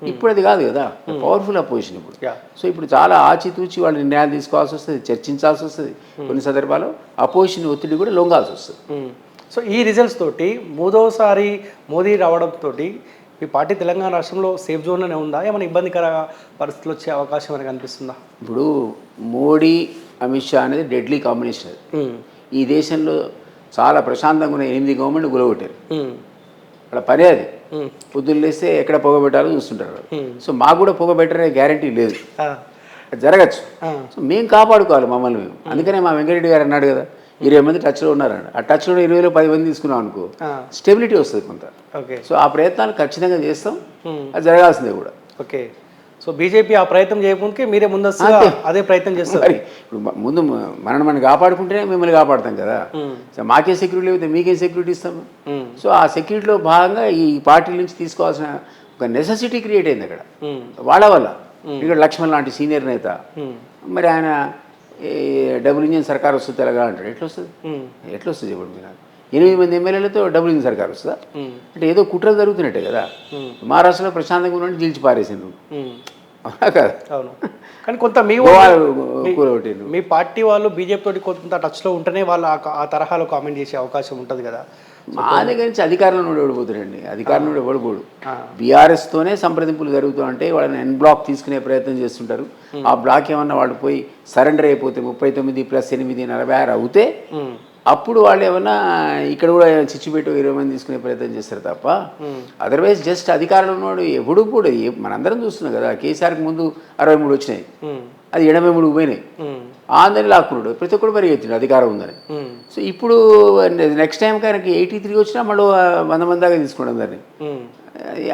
ఇప్పుడు అది కాదు కదా, పవర్ఫుల్ అపోజిషన్ ఇప్పుడు. సో ఇప్పుడు చాలా ఆచితూచి వాళ్ళు నిర్ణయాలు తీసుకోవాల్సి వస్తుంది, చర్చించాల్సి వస్తుంది. కొన్ని సందర్భాల్లో అపోజిషన్ ఒత్తిడి కూడా లొంగాల్సి వస్తుంది. సో ఈ రిజల్ట్స్ తోటి మూడోసారి మోదీ రావడంతో ఈ పార్టీ తెలంగాణ రాష్ట్రంలో సేఫ్ జోన్లోనే ఉందా, ఏమైనా ఇబ్బందికర పరిస్థితులు వచ్చే అవకాశం అనేది కనిపిస్తుందా? ఇప్పుడు మోడీ అమిత్ షా అనేది డెడ్లీ కాంబినేషన్. ఈ దేశంలో చాలా ప్రశాంతంగా ఉన్న 8 గవర్నమెంట్ గులగొట్టారు. అలా పనే అది. పొద్దున్న లేస్తే ఎక్కడ పొగబెట్టాలో చూస్తుంటారు. సో మాకు కూడా పొగబెట్టరే గ్యారంటీ లేదు, జరగచ్చు. సో మేము కాపాడుకోవాలి మమ్మల్ని మేము. అందుకనే మా వెంకటరెడ్డి గారు అన్నాడు కదా, 20 మంది టచ్లో ఉన్నారండి. ఆ టచ్లో 20లో 10 మంది తీసుకున్నాం అనుకో, స్టెబిలిటీ వస్తుంది కొంత. సో ఆ ప్రయత్నాలు ఖచ్చితంగా చేస్తాం, అది జరగాల్సిందే కూడా. ఓకే. సో బీజేపీ ఆ ప్రయత్నం చేయకుంటే మీరే ముందస్తు అదే ప్రయత్నం చేస్తారు. మరి ఇప్పుడు ముందు మనం కాపాడుకుంటేనే మిమ్మల్ని కాపాడుతాం కదా. సో మాకే సెక్యూరిటీ లేకపోతే మీకేం సెక్యూరిటీ ఇస్తాము? సో ఆ సెక్యూరిటీలో భాగంగా ఈ పార్టీ నుంచి తీసుకోవాల్సిన ఒక నెసెసిటీ క్రియేట్ అయింది అక్కడ వాళ్ళ వల్ల. ఇక్కడ లక్ష్మణ్ లాంటి సీనియర్ నేత, మరి ఆయన డబుల్ ఇంజిన్ సర్కార్ వస్తుంది తెలంగాణ అంటాడు. ఎట్లా వస్తుంది చెప్పండి మీరు? 8 మంది ఎమ్మెల్యేలతో డబుల్ ఇంజిన్ సర్కార్ వస్తుందా? అంటే ఏదో కుట్రలు జరుగుతున్నట్టే కదా. మహారాష్ట్రలో ప్రశాంతంగా ఉన్నట్టు గెలిచి పారేసిండు, అవునా కదా? అవును. కానీ కొంత మీ పార్టీ వాళ్ళు బీజేపీ తోటి కొంత టచ్లో ఉంటేనే వాళ్ళు ఆ తరహాలో కామెంట్ చేసే అవకాశం ఉంటుంది కదా. మా దగ్గర నుంచి అధికారంలో ఓడిపోతాడండి, అధికారంలో ఓడిపోడు. బీఆర్ఎస్తోనే సంప్రదింపులు జరుగుతూ అంటే వాళ్ళని ఎన్ బ్లాక్ తీసుకునే ప్రయత్నం చేస్తుంటారు. ఆ బ్లాక్ ఏమన్నా వాళ్ళు పోయి సరెండర్ అయిపోతే 39 + 8 46 అవుతే అప్పుడు వాళ్ళు ఏమన్నా ఇక్కడ కూడా చిచ్చుపెట్టి 20 మంది తీసుకునే ప్రయత్నం చేస్తారు తప్ప అదర్వైజ్ జస్ట్ అధికారంలో ఉన్నాడు ఎప్పుడు కూడా. మనందరం చూస్తున్నాం కదా, కేసీఆర్కి ముందు 63 వచ్చినాయి, అది 83 పోయినాయి. అందరినీ లాక్కున్నాడు, ప్రతి ఒక్కరు పరిగెత్తినాడు అధికారం ఉందని. సో ఇప్పుడు నెక్స్ట్ టైం కనుక 83 వచ్చినా మళ్ళీ 100 మంది దాకా తీసుకోండి అందరినీ.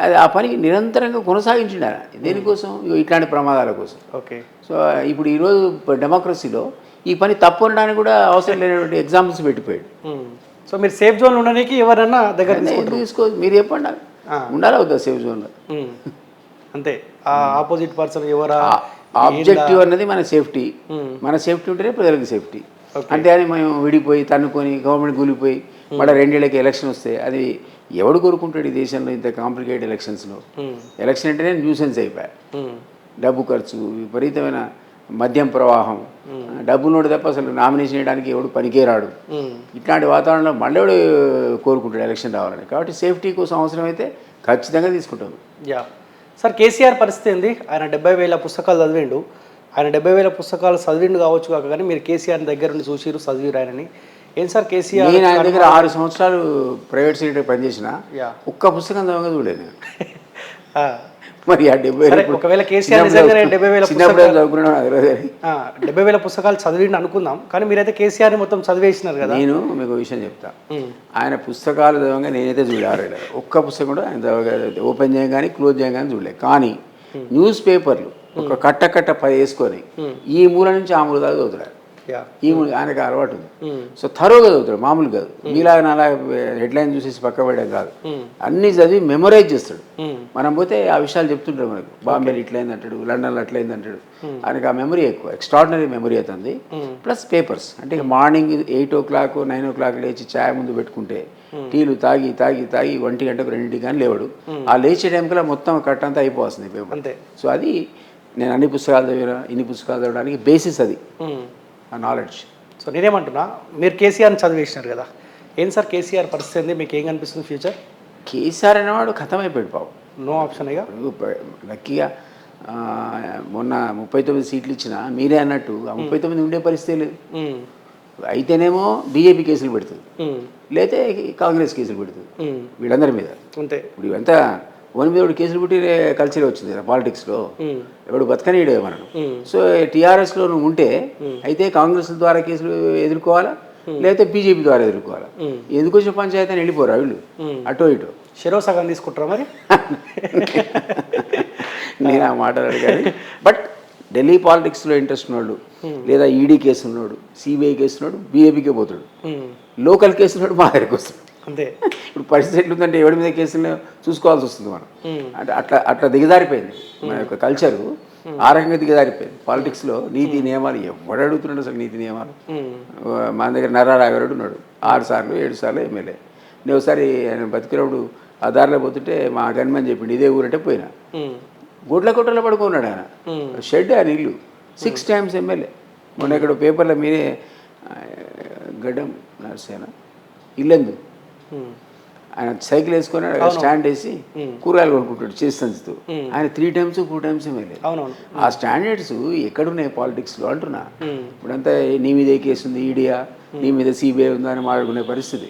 అది ఆ పని నిరంతరంగా కొనసాగించిండు ఆయన. దేనికోసం? ఇట్లాంటి ప్రమాదాల కోసం. ఓకే. సో ఇప్పుడు ఈరోజు డెమోక్రసీలో ఈ పని తప్పు అనడానికి కూడా అవసరం లేనటువంటి ఎగ్జాంపుల్స్ పెట్టిపోయాడు. సో మీరు సేఫ్ జోన్ ఉండడానికి ఎవరన్నా దగ్గర తీసుకో, మీరు చెప్పండి, ఉండాలా వద్దా సేఫ్ జోన్లో? అంతే. ఆపోజిట్ పర్సన్ ఎవరా ఆబ్జెక్టివ్ అన్నది మన సేఫ్టీ. మన సేఫ్టీ ఉంటేనే ప్రజలకు సేఫ్టీ. అంతేగాని మేము విడిపోయి తన్నుకొని గవర్నమెంట్ కూలిపోయి మళ్ళీ 2 ఏళ్ళకి ఎలక్షన్ వస్తే అది ఎవడు కోరుకుంటాడు ఈ దేశంలో? ఇంత కాంప్లికేటెడ్ ఎలక్షన్స్లో ఎలక్షన్ అంటేనే న్యూసెన్స్ అయిపోయాయి. డబ్బు ఖర్చు, విపరీతమైన మద్యం ప్రవాహం, డబ్బునోడు తప్ప అసలు నామినేషన్ చేయడానికి ఎవడు పనికేరాడు. ఇట్లాంటి వాతావరణంలో మళ్ళీ ఎవడు కోరుకుంటాడు ఎలక్షన్ రావాలని? కాబట్టి సేఫ్టీ కోసం అవసరమైతే ఖచ్చితంగా తీసుకుంటాం. యా సార్, కేసీఆర్ పరిస్థితి ఏంది? ఆయన 70,000 పుస్తకాలు చదివిండు. ఆయన 70,000 పుస్తకాలు చదివిండు కావచ్చు కాక, కానీ మీరు కేసీఆర్ దగ్గర నుండి చూసిరు, చదివిరు ఆయనని. ఏం సార్ కేసీఆర్? నేను ఆయన దగ్గర 6 సంవత్సరాలు ప్రైవేట్ సెక్రటరీ పనిచేసిన, ఒక్క పుస్తకం చదవగా చూడలేదు. మరి ఆ 70,000 ఒకవేళ కేసీఆర్ 70,000 పుస్తకాలు చదివిండు అనుకుందాం, కానీ మీరైతే కేసీఆర్ని మొత్తం చదివేసినారు కదా. నేను మీకు విషయం చెప్తా, ఆయన పుస్తకాలు చదవగా నేనైతే చూడలేదు. ఒక్క పుస్తకం కూడా ఆయన ఓపెన్ చేయగానే క్లోజ్ చేయగానే చూడలేదు. కానీ న్యూస్ పేపర్లు ఒక కట్ట 10 వేసుకొని ఈ మూల నుంచి ఆ మూల దాకా చదువుతాడు. ఈ ఆయనకు అలవాటు ఉంది. సో థరోగా చదువుతాడు, మామూలు కాదు. మీలాగా నాలా హెడ్లైన్ చూసేసి పక్క పెట్టడం కాదు, అన్నీ చదివి మెమరైజ్ చేస్తాడు. మనం పోతే ఆ విషయాలు చెప్తుంటాడు మనకు, బాంబేలో ఇట్లయింది అంటాడు, లండన్లో అట్లయింది అంటాడు. ఆయనకు ఆ మెమరీ ఎక్కువ, ఎక్స్ట్రాడినరీ మెమరీ అవుతుంది. ప్లస్ పేపర్స్ అంటే మార్నింగ్ 8 o'clock 9 o'clock లేచి ఛాయ్ ముందు పెట్టుకుంటే టీలు తాగి 1 గంటకు 2 కానీ లేవాడు. ఆ లేచే టైంకల్లా మొత్తం కట్టంతా అయిపోతుంది పేపర్. సో అది నేను అన్ని పుస్తకాలు చదివినా, ఇన్ని పుస్తకాలు చదవడానికి బేసిస్ అది, ఆ నాలెడ్జ్. సో నేనేమంటున్నా, మీరు కేసీఆర్ని చదివేసినారు కదా, ఏం సార్ కేసీఆర్ పరిస్థితి ఏంది? మీకు ఏం కనిపిస్తుంది ఫ్యూచర్? కేసీఆర్ అనేవాడు ఖతం అయిపోయాడు పాపం, నో ఆప్షన్. ఇక లక్కీగా మొన్న 39 సీట్లు ఇచ్చినా మీరే అన్నట్టు ఆ 39 ఉండే పరిస్థితి లేదు. అయితేనేమో బీజేపీ కేసులు పెడుతుంది, లేతే కాంగ్రెస్ కేసులు పెడుతుంది వీళ్ళందరి మీద. అంతే. ఇప్పుడు ఇవంతా ఓన్ మీద కేసులు పెట్టి కల్చరే వచ్చింది కదా పాలిటిక్స్లో, ఎవడు బతకనీడే మనం. సో టీఆర్ఎస్లో నువ్వు ఉంటే అయితే కాంగ్రెస్ ద్వారా కేసులు ఎదుర్కోవాలా, లేకపోతే బీజేపీ ద్వారా ఎదుర్కోవాలా. ఎందుకు వచ్చిన పంచాయతీ అని వెళ్ళిపోరా వీళ్ళు అటో ఇటో. షెరో సగం తీసుకుంటారా మరి? నేను ఆ మాటలు అడిగాను. బట్ ఢిల్లీ పాలిటిక్స్లో ఇంట్రెస్ట్ ఉన్నాడు, లేదా ఈడీ కేసు ఉన్నాడు, సిబిఐ కేసు ఉన్నాడు, బీజేపీకే పోతాడు. లోకల్ కేసు ఉన్నాడు మా దగ్గరికి వస్తాడు. అంతే. ఇప్పుడు పరిస్థితి ఎట్లుందంటే ఎవరి మీద కేసులు చూసుకోవాల్సి వస్తుంది మనం. అంటే అట్లా దిగజారిపోయింది మన యొక్క కల్చరు, ఆ రకంగా దిగజారిపోయింది. పాలిటిక్స్లో నీతి నియమాలు ఎవడు అడుగుతున్నాడు అసలు? నీతి నియమాలు మన దగ్గర నరారాగరుడు ఉన్నాడు, 6 సార్లు 7 సార్లు ఎమ్మెల్యే. నేను ఒకసారి ఆయన బతికినప్పుడు ఆ దారిలో పోతుంటే మా గన్మని చెప్పిండు ఇదే ఊరంటే పోయినా, గుడ్ల పడుకున్నాడు ఆయన, షెడ్ ఆయన ఇల్లు, 6 times ఎమ్మెల్యే. మొన్న ఇక్కడ పేపర్లో మీరే గడ్డం నరసేన ఇల్లందు ఆయన సైకిల్ వేసుకొని స్టాండ్ వేసి కూరగాయలు కొనుక్కుంటాడు చేస్తాను. ఆయన 3 times 4 times ఎమ్మెల్యే. ఆ స్టాండర్డ్స్ ఎక్కడున్నాయి పాలిటిక్స్లో అంటున్నా. ఇప్పుడంతా నీ మీద ఏ కేసు ఉంది, ఈడియా, నీ మీద సిబిఐ ఉందా అని మాట్లాడుకునే పరిస్థితి.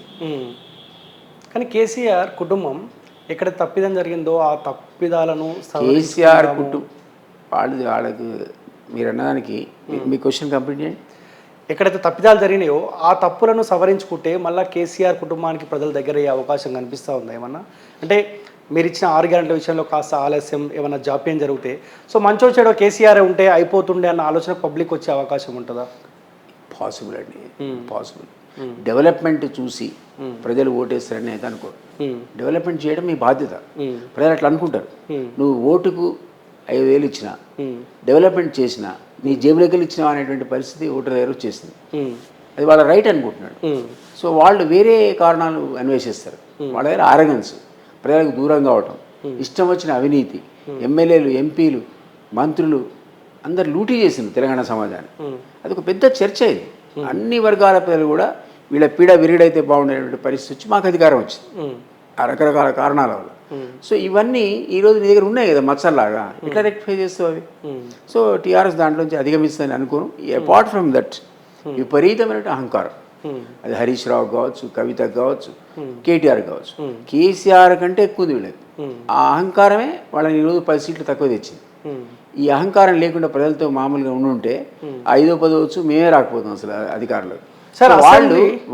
కానీ కేసీఆర్ కుటుంబం ఎక్కడ తప్పిదం జరిగిందో ఆ తప్పిదాలను కేసీఆర్ కుటుంబం వాళ్ళకు మీరు అన్నదానికి మీ క్వశ్చన్ కంప్లీట్ చేయండి. ఎక్కడైతే తప్పిదాలు జరిగినాయో ఆ తప్పులను సవరించుకుంటే మళ్ళీ కేసీఆర్ కుటుంబానికి ప్రజల దగ్గర అయ్యే అవకాశం కనిపిస్తూ ఉందా ఏమన్నా? అంటే మీరు ఇచ్చిన 6 గంటల విషయంలో కాస్త ఆలస్యం, ఏమన్నా జాప్యం జరిగితే సో మంచో చెడో కేసీఆర్ ఉంటే అయిపోతుండే అన్న ఆలోచన పబ్లిక్ వచ్చే అవకాశం ఉంటుందా? పాసిబుల్ అండి, పాసిబుల్. డెవలప్మెంట్ చూసి ప్రజలు ఓటేస్తారని అయితే అనుకో. డెవలప్మెంట్ చేయడం మీ బాధ్యత. ప్రజలు అట్లా అనుకుంటారు. నువ్వు ఓటుకు 5,000 ఇచ్చినా, డెవలప్మెంట్ చేసినా, నీ జేబులోకి ఇచ్చినా అనేటువంటి పరిస్థితి ఓటర్ దగ్గర వచ్చేసింది. అది వాళ్ళ రైట్ అనుకుంటున్నాడు. సో వాళ్ళు వేరే కారణాలు అన్వేషిస్తారు. వాళ్ళ దగ్గర ఆరగన్స్, ప్రజలకు దూరం కావటం, ఇష్టం వచ్చిన అవినీతి, ఎమ్మెల్యేలు, ఎంపీలు, మంత్రులు అందరు లూటీ చేసింది తెలంగాణ సమాజాన్ని. అది ఒక పెద్ద చర్చ. ఇది అన్ని వర్గాల ప్రజలు కూడా వీళ్ళ పీడ విరిడైతే బాగుండేటువంటి పరిస్థితి వచ్చి మాకు అధికారం వచ్చింది ఆ రకరకాల కారణాల వల్ల. సో ఇవన్నీ ఈరోజు నీ దగ్గర ఉన్నాయి కదా మచ్చల్లాగా, ఎట్లా రెక్టిఫై చేస్తావు అవి? సో టీఆర్ఎస్ దాంట్లోంచి అధిగమిస్తుందని అనుకోను. అపార్ట్ ఫ్రమ్ దట్ విపరీతమైన అహంకారం, అది హరీష్ రావు కావచ్చు, కవిత కావచ్చు, కేటీఆర్ కావచ్చు, కేసీఆర్ కంటే ఎక్కువ ఉంది వీళ్ళకి. ఆ అహంకారమే వాళ్ళని ఈరోజు 10 సీట్లు తక్కువ తెచ్చింది. ఈ అహంకారం లేకుండా ప్రజలతో మామూలుగా ఉండుంటే 5వ 10వ వచ్చు, మేమే రాకపోతాం అసలు అధికారులకు. సరే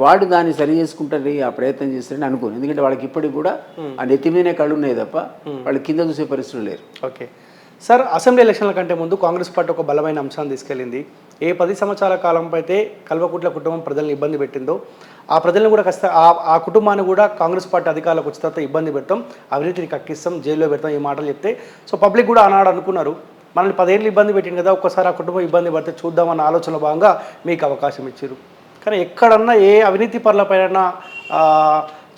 వాళ్ళు దాన్ని సరి చేసుకుంటారు, ఆ ప్రయత్నం చేస్తారని అనుకోను. ఎందుకంటే వాళ్ళకి ఇప్పటికి కూడా ఆ నెత్తి మీదనే కళ్ళు ఉన్నాయి తప్ప వాళ్ళు కింద చూసే పరిస్థితులు లేరు. ఓకే సార్, అసెంబ్లీ ఎలక్షన్ల కంటే ముందు కాంగ్రెస్ పార్టీ ఒక బలమైన అంశాన్ని తీసుకెళ్ళింది. ఏ 10 సంవత్సరాల కాలంపై అయితే కల్వకుట్ల కుటుంబం ప్రజల్ని ఇబ్బంది పెట్టిందో ఆ ప్రజలను కూడా కాస్త ఆ కుటుంబాన్ని కూడా కాంగ్రెస్ పార్టీ అధికారులకు వచ్చిన తర్వాత ఇబ్బంది పెడతాం, అవినీతిని కక్కిస్తాం, జైల్లో పెడతాం, ఈ మాటలు చెప్తే సో పబ్లిక్ కూడా ఆనాడు అనుకున్నారు మనల్ని 10 ఏళ్ళు ఇబ్బంది పెట్టింది కదా, ఒక్కసారి ఆ కుటుంబం ఇబ్బంది పడితే చూద్దామన్న ఆలోచనలో భాగంగా మీకు అవకాశం ఇచ్చారు. కానీ ఎక్కడన్నా ఏ అవినీతి పరులపైన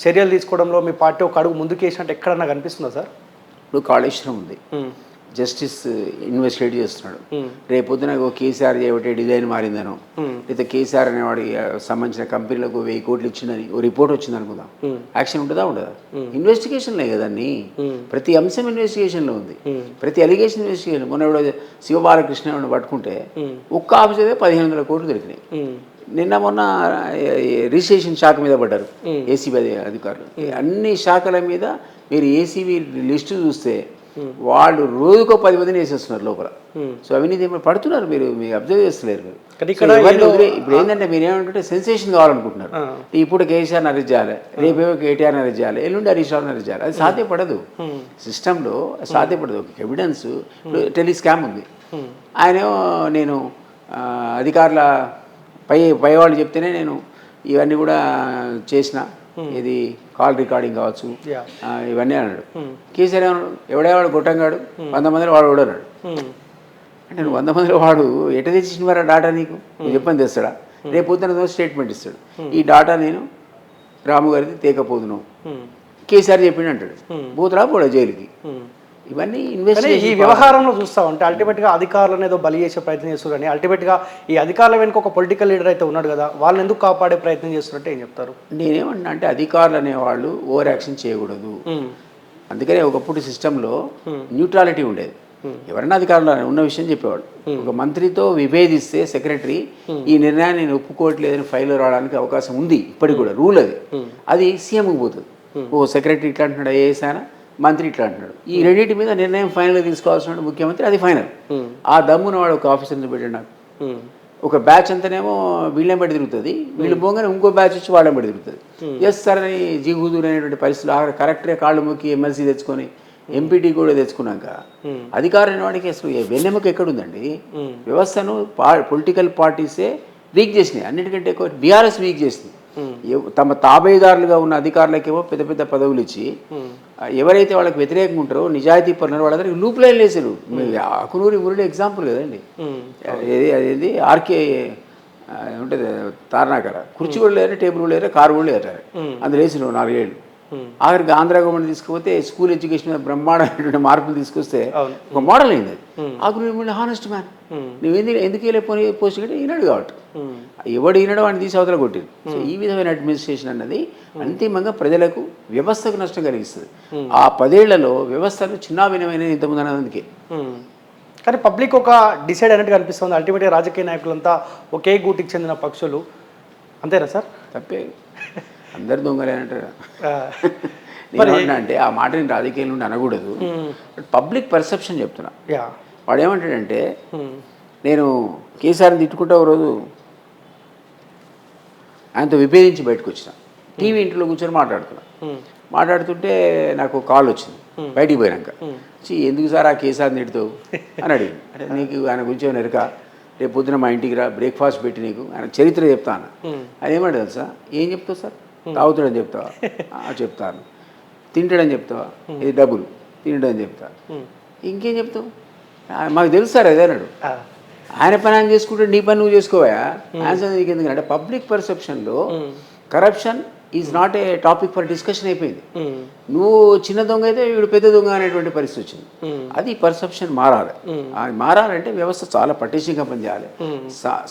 చర్యలు తీసుకోవడంలో మీ పార్టీ ఒక అడుగు ముందుకు వేసినట్టు ఎక్కడన్నా కనిపిస్తుందా సార్? ఇప్పుడు కాళేశ్వరం ఉంది, జస్టిస్ ఇన్వెస్టిగేట్ చేస్తున్నాడు. రేపొద్దున కేసీఆర్ చేయబట్టే డిజైన్ మారిందనో, లేదా కేసీఆర్ అనేవాడికి సంబంధించిన కంపెనీలకు 1000 కోట్లు ఇచ్చిందని ఓ రిపోర్ట్ వచ్చింది అనుకుందాం, యాక్షన్ ఉంటుందా ఉండదా? ఇన్వెస్టిగేషన్లే కదండి, ప్రతి అంశం ఇన్వెస్టిగేషన్లో ఉంది, ప్రతి అలిగేషన్ ఇన్వెస్టిగేషన్. మొన్న ఎవడో శివబాలకృష్ణ పట్టుకుంటే ఒక్క ఆఫీసర్ 1500 కోట్లు దొరికినాయి. నిన్న మొన్న రిజిస్ట్రేషన్ శాఖ మీద పడ్డారు ఏసీబీ అధికారులు. అన్ని శాఖల మీద మీరు ఏసీబీ లిస్టు చూస్తే వాళ్ళు రోజుకో 10 మందిని వేసేస్తున్నారు లోపల. సో అవినీతి పడుతున్నారు, మీరు అబ్జర్వ్ చేస్తలేరు. ఇప్పుడు ఏంటంటే మీరు ఏమంటుంటే సెన్సేషన్ కావాలనుకుంటున్నారు. ఇప్పుడు కేసీఆర్ని అరెస్ట్ చేయాలి, రేపేమో కేటీఆర్ని అరెస్ట్ చేయాలి, ఎల్లుండి హరీష్ రావుని అరెస్ట్ చేయాలి. అది సాధ్యపడదు, సిస్టంలో సాధ్యపడదు. ఒక ఎవిడెన్స్, టెలి స్కామ్ ఉంది, ఆయనేమో నేను అధికారుల పై వాళ్ళు చెప్తేనే నేను ఇవన్నీ కూడా చేసిన, ఇది కాల్ రికార్డింగ్ కావచ్చు ఇవన్నీ అన్నాడు. కేసీఆర్ ఏమన్నాడు, ఎవడేవాడు గొట్టంగాడు 100 మందిలో వాడు అన్నాడు. అంటే నువ్వు 100 మందిలో వాడు ఎట తెచ్చిన వారా డాటా నీకు నువ్వు చెప్పని తెస్తాడా? రేపు పొద్దున స్టేట్మెంట్ ఇస్తాడు, ఈ డాటా నేను రాము గారిది తేకపోదును, కేసీఆర్ చెప్పిండు అంటాడు, పోతురా పోడా జైలుకి. ఇవన్నీ ఈ వ్యవహారంలో చూస్తా ఉంటే అల్టిమేట్గా అధికారులను ఏదో బలి చేసే ప్రయత్నం చేస్తున్నారని, అల్టిమేట్గా ఈ అధికారుల వెనుక ఒక పొలిటికల్ లీడర్ అయితే ఉన్నాడు కదా, వాళ్ళని ఎందుకు కాపాడే ప్రయత్నం చేస్తున్నట్టు ఏం చెప్తారు? నేనేమన్నా అంటే అధికారులు అనేవాళ్ళు ఓవర్ యాక్షన్ చేయకూడదు. అందుకనే ఒకప్పుడు సిస్టంలో న్యూట్రాలిటీ ఉండేది. ఎవరైనా అధికారంలో ఉన్న విషయం చెప్పేవాడు. ఒక మంత్రితో విభేదిస్తే సెక్రటరీ ఈ నిర్ణయాన్ని నేను ఒప్పుకోవట్లేదని ఫైల్ రావడానికి అవకాశం ఉంది, ఇప్పటికి కూడా రూల్ అది సీఎంకి పోతుంది. ఓ సెక్రటరీ ఇట్లా అంటున్నాడు, ఐఏఎస్ ఆయన, మంత్రి ఇట్లా అంటున్నాడు, ఈ రెండింటి మీద నిర్ణయం ఫైనల్గా తీసుకోవాల్సిన ముఖ్యమంత్రి, అది ఫైనల్. ఆ దమ్మున వాడు ఒక ఆఫీసర్ని పెట్టాడు నాకు. ఒక బ్యాచ్ అంతనేమో వీళ్ళని బట్టి తిరుగుతుంది, వీళ్ళు పోగానే ఇంకో బ్యాచ్ వచ్చి వాళ్ళని బట్టి తిరుగుతుంది. ఎస్ సార్ అని జీహూదూర్ అనేటువంటి పరిస్థితులు కరెక్టరే కాళ్ళు మొక్కి ఎమ్మెల్సీ తెచ్చుకొని ఎంపీటీ కూడా తెచ్చుకున్నాక అధికారం వాడికి అసలు వెన్నెముక ఎక్కడుందండి? వ్యవస్థను పొలిటికల్ పార్టీసే వీక్ చేసినాయి, అన్నిటికంటే ఎక్కువ బీఆర్ఎస్ వీక్ చేసింది. తమ తాబేదారులుగా ఉన్న అధికారులకేమో పెద్ద పెద్ద పదవులు ఇచ్చి ఎవరైతే వాళ్ళకి వ్యతిరేకంగా ఉంటారో నిజాయితీ పరులు వాళ్ళందరికీ లూప్ లైన్ వేసారు. అకునూరి మురళి ఎగ్జాంపుల్ కదండి. అదేది ఆర్కే ఉంటుంది తారనాకర, కుర్చీ కూడా లేరు, టేబుల్ కూడా లేరు, కారు కూడా లేరు, అందులో వేసిన 4 ఏళ్ళు. ఆఖరికి ఆంధ్ర గవర్నమెంట్ తీసుకుపోతే స్కూల్ ఎడ్యుకేషన్ మీద బ్రహ్మాండమైనటువంటి మార్పులు తీసుకొస్తే ఒక మోడల్ అయింది అది. ఆకునూరి హానెస్ట్ మ్యాన్, నువ్వు ఎందుకు వెళ్ళిపోయి పోస్ట్ కంటే ఈనాడు కాబట్టి ఎవడు ఈనాడు వాడిని తీసి అవతల కొట్టింది. సో ఈ విధమైన అడ్మినిస్ట్రేషన్ అన్నది అంతిమంగా ప్రజలకు వ్యవస్థకు నష్టం కలిగిస్తుంది. ఆ 10 ఏళ్లలో వ్యవస్థను చిన్నాభిన్నమైన ఇంతకుముందు అన్నదానికి. కానీ పబ్లిక్ ఒక డిసైడ్ అయినట్టుగా అనిపిస్తుంది. అల్టిమేట్గా రాజకీయ నాయకులంతా ఒకే గూటికి చెందిన పక్షులు, అంతేనా సార్? తప్పే, అందరు దొంగలే అంటారు. నేను అంటే ఆ మాట నేను రాజకీయాల నుండి అనకూడదు, పబ్లిక్ పర్సెప్షన్ చెప్తున్నా. వాడు ఏమంటాడంటే, నేను కేసీఆర్ని తిట్టుకుంటా ఒక రోజు ఆయనతో విభేదించి బయటకు వచ్చిన, టీవీ ఇంట్లో కూర్చొని మాట్లాడుతుంటే నాకు కాల్ వచ్చింది బయటికి పోయినాక. ఎందుకు సార్ ఆ కేసీఆర్ని తిడుతావు అని అడిగింది. అంటే నీకు ఆయన గురించి ఏమైనా ఎరక, రేపు పొద్దున మా ఇంటికి రా, బ్రేక్ఫాస్ట్ పెట్టి నీకు ఆయన చరిత్ర చెప్తాను. అది ఏమంటే తెలుసా, ఏం చెప్తావు సార్, తాగుతాడని చెప్తావా? చెప్తాను. తింటాడని చెప్తావా? ఇది డబ్బులు తింటాడని చెప్తా. ఇంకేం చెప్తావు? మాకు తెలుసు సార్ అదే అన్నాడు. ఆయన పని ఆయన చేసుకుంటే నీ పని నువ్వు చేసుకోవా, ఆన్సర్ నీకు ఎందుకంటే పబ్లిక్ పర్సెప్షన్లో corruption is not a topic for discussion అయిపోయింది. నువ్వు చిన్న దొంగ అయితే వీడు పెద్ద దొంగ అనేటువంటి పరిస్థితి వచ్చింది. అది పర్సెప్షన్ మారాలి. అది మారాలంటే వ్యవస్థ చాలా పటిష్టంగా పనిచేయాలి,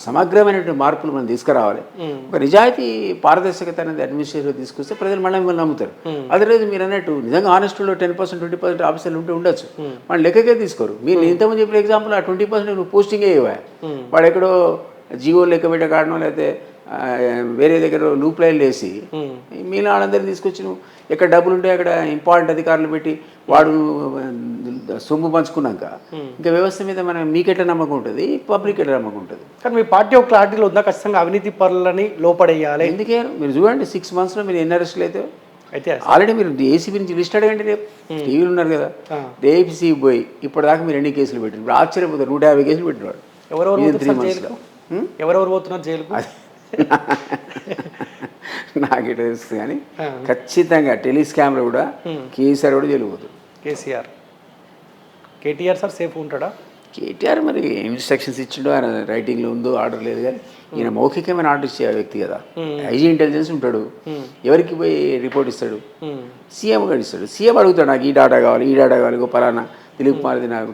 సమగ్రమైనటువంటి మార్పులు మనం తీసుకురావాలి. ఒక నిజాయితీ పారదర్శకత అనేది అడ్మినిస్ట్రేషన్ తీసుకొస్తే ప్రజలు మళ్ళీ మిమ్మల్ని నమ్ముతారు. అదర్వైజ్ మీరు అన్నట్టు నిజంగా ఆనెస్ట్లో 10% 20% ఆఫీసర్లు ఉండొచ్చు, మన లెక్కకే తీసుకోరు. మీరు ఇంతకుముందు చెప్పిన ఎగ్జాంపుల్ ఆ 20% నువ్వు పోస్టింగే ఇవ్వాలి, వాడు ఎక్కడో జీవో లెక్క పెట్టే కారణం లేకపోతే వేరే దగ్గర లూప్ లైన్లు వేసి మీలో వాళ్ళందరినీ తీసుకొచ్చి నువ్వు ఎక్కడ డబ్బులు ఉంటే అక్కడ ఇంపార్టెంట్ అధికారులు పెట్టి వాడు సొమ్ము పంచుకున్నాక ఇంకా వ్యవస్థ మీద మనం మీకెట్లా నమ్మకం ఉంటుంది, పబ్లిక్ ఎట్లా నమ్మకం ఉంటుంది? కానీ మీ పార్టీ ఒక క్లారిటీలో ఉందా, ఖచ్చితంగా అవినీతి పరులని లోపడేయాలి? ఎందుకే మీరు చూడండి 6 monthsలో మీరు ఎన్ని అరెస్టులు అయితే ఆల్రెడీ మీరు ఏసీబీ నుంచి లిస్ట్ అడగండి. రేపు టీవీలు ఉన్నారు కదా, ఏపీసీ పోయి ఇప్పటిదాకా మీరు ఎన్ని కేసులు పెట్టారు? ఇప్పుడు ఆశ్చర్యపోతారు, 150 కేసులు పెట్టినాడు. ఎవరెవరు పోతున్నారు జైలుకు? నాకే తెలుసు కానీ ఖచ్చితంగా టెలిస్కామ్లో కూడా కేసీఆర్ కూడా జరుగుతుంది. కేటీఆర్ సార్ సేఫ్ ఉంటాడా? కేటీఆర్ మరి ఇన్స్ట్రక్షన్స్ ఇచ్చిండో, ఆయన రైటింగ్లో ఉందో ఆర్డర్ లేదు, కానీ ఈయన మౌఖికమైన ఆర్డర్ ఇచ్చే వ్యక్తి కదా. ఐజీ ఇంటెలిజెన్స్ ఉంటాడు, ఎవరికి పోయి రిపోర్ట్ ఇస్తాడు? సీఎం కూడా ఇస్తాడు. సీఎం అడుగుతాడు, నాకు ఈ డాటా కావాలి, ఈ డాటా కావాలి, పలానా దిలీప్ కుమార్ది నాకు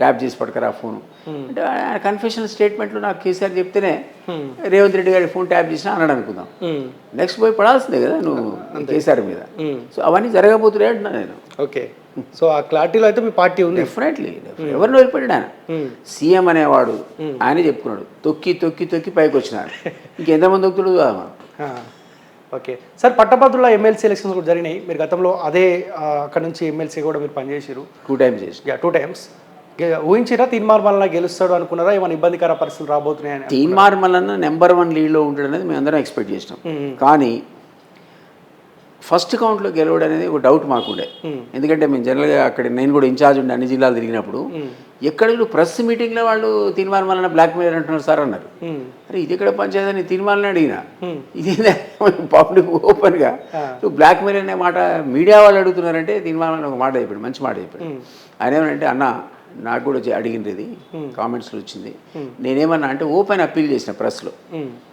ట్యాప్ చేసి పట్టుకరా ఫోను అంటే ఆయన కన్ఫెషనల్ స్టేట్మెంట్లో నాకు కేసీఆర్ చెప్తేనే రేవంత్ రెడ్డి గారి ఫోన్ ట్యాప్ చేసినా అన్నాడు అనుకుందాం. నెక్స్ట్ పోయి పడాల్సిందే కదా నువ్వు కేసీఆర్ మీద. సో అవన్నీ జరగబోతున్నాయి అంటున్నా నేను. ఓకే, సో ఆ క్లారిటీలో అయితే మీ పార్టీ ఉంది. డెఫినెట్లీ ఎవరిని వదిలిపెట్టాడు ఆయన. సీఎం అనేవాడు ఆయనే చెప్పుకున్నాడు, తొక్కి తొక్కి తొక్కి పైకి వచ్చినాడు, ఇంకెంతమంది తొక్కుతుడు కదా మనం. ఓకే సార్, పట్టభద్రుల ఎమ్మెల్సీ ఎలక్షన్స్ కూడా జరిగినాయి. మీరు గతంలో అదే అక్కడ నుంచి ఎమ్మెల్సీ కూడా మీరు పనిచేసారు. 2 times చేసి 2 times. ఊహించిరా తీన్మార్ మల్లన్న గెలుస్తాడు అనుకున్నారా? ఏమైనా ఇబ్బందికర పరిస్థితులు రాబోతున్నాయని? తీన్మార్ మల్లన్న నెంబర్ 1 లీడ్లో ఉంటాడు అనేది మేము అందరం ఎక్స్పెక్ట్ చేసినాం. కానీ ఫస్ట్ కౌంట్లో గెలవడం అనేది ఒక డౌట్ మాకుండే. ఎందుకంటే మేము జనరల్గా అక్కడ నేను కూడా ఇన్ఛార్జ్ ఉండే అన్ని జిల్లాలు తిరిగినప్పుడు ఎక్కడ ప్రెస్ మీటింగ్లో వాళ్ళు తీన్మార్ మల్లన్న బ్లాక్ మెయిల్ అంటున్నారు సార్ అన్నారు. అరే ఇది ఎక్కడ పంచాయతీ అని తీన్మార్ని అడిగినా, ఇది పబ్లిక్ ఓపెన్గా నువ్వు బ్లాక్ మెయిల్ అనే మాట మీడియా వాళ్ళు అడుగుతున్నారంటే తీన్మార్ మల్లన్న ఒక మాట చెప్పాడు, మంచి మాట చెప్పాడు. ఆయన ఏమనంటే, అన్న నాకు కూడా అడిగింది, ఇది కామెంట్స్లో వచ్చింది, నేనేమన్నా అంటే ఓపెన్ అప్పీల్ చేసిన ప్రెస్లో,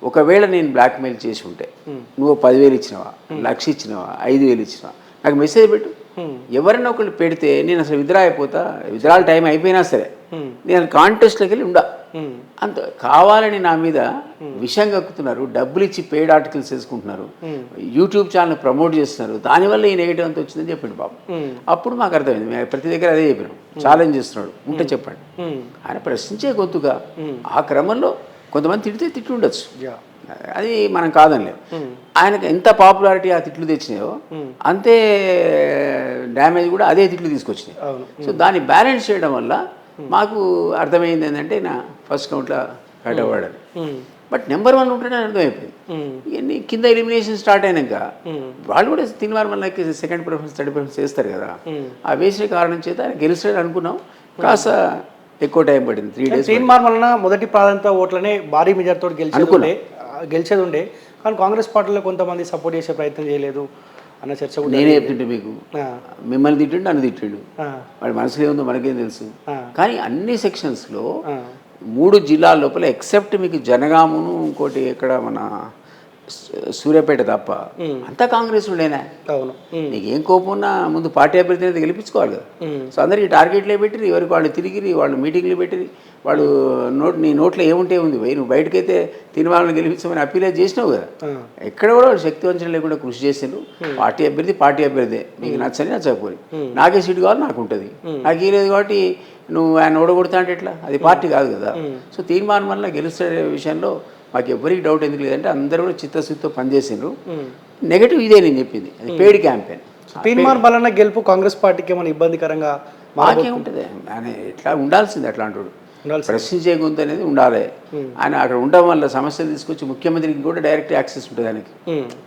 ఒకవేళ నేను బ్లాక్మెయిల్ చేసి ఉంటే నువ్వు 10,000 ఇచ్చినావా, 1,00,000 ఇచ్చినావా, 5,000 ఇచ్చినావా, నాకు మెసేజ్ పెట్టు. ఎవరైనా ఒకళ్ళు పెడితే నేను అసలు విత్డ్రా అయిపోతా, విత్డ్రాల్ టైం అయిపోయినా సరే నేను కాంటెస్ట్లోకి వెళ్ళి ఉండా. అంత కావాలని నా మీద విషయం కక్కుతున్నారు, డబ్బులు ఇచ్చి పెయిడ్ ఆర్టికల్స్ వేసుకుంటున్నారు, యూట్యూబ్ ఛానల్ ప్రమోట్ చేస్తున్నారు, దానివల్ల ఈ నెగిటివ్ అంతా వచ్చిందని చెప్పిండు బాబు. అప్పుడు మాకు అర్థమైంది, మేము ప్రతి దగ్గర అదే చెప్పినాం, ఛాలెంజ్ చేస్తున్నాడు ఉంటే చెప్పండి. ఆయన ప్రశ్నించే గొంతుగా ఆ క్రమంలో కొంతమంది తిడితే తిట్లు ఉండొచ్చు, అది మనం కాదనిలేదు. ఆయనకు ఎంత పాపులారిటీ ఆ తిట్లు తెచ్చినాయో అంతే డ్యామేజ్ కూడా అదే తిట్లు తీసుకొచ్చినాయి. సో దాన్ని బ్యాలెన్స్ చేయడం వల్ల మాకు అర్థమైంది ఏంటంటే నా ఫస్ట్ కౌంట్లో కట్టబడాలి. బట్ నెంబర్ 1 ఉంటేనే అర్థమైపోయింది. ఇవన్నీ కింద ఎలిమినేషన్ స్టార్ట్ అయినాక వాళ్ళు కూడా తినవారు మళ్ళీ సెకండ్ ప్రిఫరెన్స్ థర్డ్ ప్రిఫరెన్స్ చేస్తారు కదా, ఆ వేసిన కారణం చేత ఆయన గెలుస్తాడు అనుకున్నాం. కాస్త ఎక్కువ టైం పడింది, 3 days. తీన్మార్ వలన మొదటి ప్రాధాన్యత ఓట్లనే భారీ మెజార్టీతో గెలిచేది ఉండే, కానీ కాంగ్రెస్ పార్టీలో కొంతమంది సపోర్ట్ చేసే ప్రయత్నం చేయలేదు అన్న చర్చ కూడా. నేనే చెప్తుంటే మీకు, మిమ్మల్ని తిట్టిండు నన్ను తిట్టిండు, వాడి మనసులో ఏముందో మనకేం తెలుసు. కానీ అన్ని సెక్షన్స్లో 3 జిల్లాల లోపల ఎక్సెప్ట్ మీకు జనగామును ఇంకోటి ఎక్కడ మన సూర్యాపేట తప్ప అంతా కాంగ్రెస్ ఉండేనా. అవును, నీకు ఏం కోపం ఉన్నా ముందు పార్టీ అభ్యర్థిని గెలిపించుకోవాలి కదా. సో అందరికి టార్గెట్లే పెట్టిరి, ఎవరికి వాళ్ళు తిరిగిరి, వాళ్ళు మీటింగ్లు పెట్టిరి, వాళ్ళు నీ నోట్లో ఏముంటే ఉంది పోయి నువ్వు బయటకైతే తిని వాళ్ళని గెలిపించమని అప్పీల్ చేసినావు కదా. ఎక్కడ కూడా వాళ్ళు శక్తి వంచన లేకుండా కృషి చేసిండ్రు. పార్టీ అభ్యర్థి నీకు నచ్చని నచ్చకపోయి, నాకే సీటు కావాలి నాకు ఉంటుంది, నాకు ఈ లేదు కాబట్టి నువ్వు ఆయన ఓడగొడతా అంటే ఎట్లా, అది పార్టీ కాదు కదా. సో తీర్మానం వల్ల గెలుస్తే విషయంలో మాకు ఎవరికి డౌట్ ఎందుకు లేదంటే అందరూ కూడా చిత్తశుద్ధితో పనిచేసిండ్రు. నెగటివ్ ఇదే నేను చెప్పింది, అది పెయిడ్ క్యాంపెయిన్. తీన్మార్ వలన గెలుపు కాంగ్రెస్ పార్టీకి ఏమైనా ఇబ్బందికరంగా మాకేముంటుంది, ఆయన ఎట్లా ఉండాల్సింది అట్లాంటి ప్రశ్నించే గొంతు అనేది ఉండాలి. ఆయన అక్కడ ఉండడం వల్ల సమస్యలు తీసుకొచ్చి ముఖ్యమంత్రికి కూడా డైరెక్ట్ యాక్సెస్ ఉంటుంది ఆయనకి.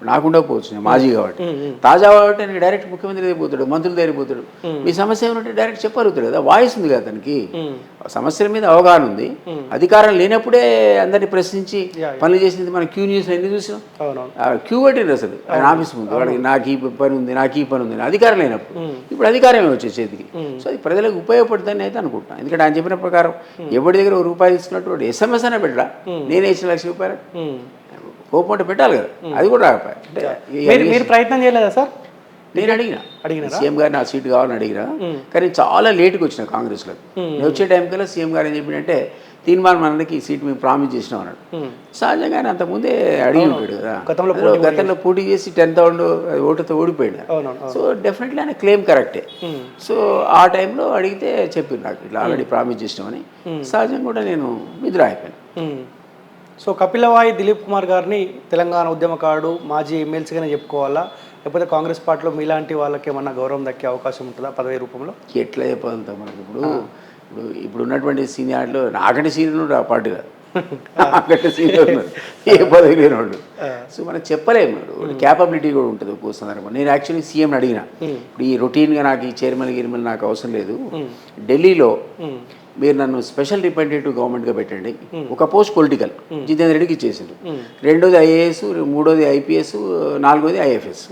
నాకు ఉండకపోవచ్చు, నేను మాజీ కాబట్టి, తాజా కాబట్టి ఆయన డైరెక్ట్ ముఖ్యమంత్రి దగ్గర పోతాడు, మంత్రుల దగ్గర పోతాడు. మీ సమస్య ఏమంటే డైరెక్ట్ చెప్పగలుగుతాడు కదా, వాయిస్ ఉంది కదా అతనికి, సమస్యల మీద అవగాహన ఉంది. అధికారం లేనప్పుడే అందరినీ ప్రశ్నించి పనులు చేసింది మనం క్యూ న్యూస్లో ఎన్ని చూసినాం. క్యూ పెట్టింది అసలు ఆయన ఆఫీస్ ముందు, వాడికి నాకు ఈ పని ఉంది అధికారం లేనప్పుడు. ఇప్పుడు అధికారమే వచ్చే చేతికి. సో అది ప్రజలకు ఉపయోగపడుతుందని అయితే అనుకుంటున్నాను. ఎందుకంటే ఆయన చెప్పిన ప్రకారం ఎవరి దగ్గర ₹1 తీసుకున్నట్టు వాడు SMS అయినా పెట్టరా, నేను వేసిన ₹1,00,000 కోపం అంటే పెట్టాలి కదా, అది కూడా రాకపోయా. మీరు ప్రయత్నం చేయలేదా సార్? నేను అడిగిన సీఎం గారు నా సీటు కావాలని అడిగినా, కానీ చాలా లేట్గా వచ్చిన కాంగ్రెస్లోకి. నేను వచ్చే టైం కల్లా సీఎం గారు ఏం చెప్పినంటే తీర్మానం మనకి ఈ సీట్ మేము ప్రామిస్ చేసినాం అన్నాడు. సహజంగా ఆయన అంతకుముందే అడిగి ఉంటాడు కదా, గతంలో పోటీ చేసి 10,000 ఓటుతో ఓడిపోయాడు. సో డెఫినెట్లీ ఆయన క్లెయిమ్ కరెక్టే. సో ఆ టైంలో అడిగితే చెప్పింది నాకు ఇట్లా ఆల్రెడీ ప్రామిస్ చేసినామని. సహజంగా కూడా నేను విత్డ్రా అయిపోయాను. సో కపిలవాయి దిలీప్ కుమార్ గారిని తెలంగాణ ఉద్యమకారుడు, మాజీ ఎమ్మెల్సీగానే చెప్పుకోవాలా, లేకపోతే కాంగ్రెస్ పార్టీలో మీలాంటి వాళ్ళకి ఏమన్నా గౌరవం దక్కే అవకాశం ఉంటుందా పదవి రూపంలో? ఎట్లా చెప్పగలుగుతాం మనకి. ఇప్పుడు ఉన్నటువంటి సీనియర్లు నాకంటే సీనియర్ ఆ పార్టీ కాదు, నాకంటే సీనియర్ ఉన్నారు, ఏ పదవి లేని వాళ్ళు. సో మనం చెప్పలేము, క్యాపబిలిటీ కూడా ఉంటుంది ఒక్కో సందర్భం. నేను యాక్చువల్లీ సీఎంని అడిగిన, ఇప్పుడు ఈ రొటీన్గా నాకు ఈ చైర్మన్ నాకు అవసరం లేదు, ఢిల్లీలో మీరు నన్ను స్పెషల్ రిప్రజెంటేటివ్ గవర్నమెంట్గా పెట్టండి, ఒక పోస్ట్ పొలిటికల్ జితేందర్ రెడ్డికి ఇచ్చేసిండు, 2వది IAS, 3వది IPS, 4వది IFS.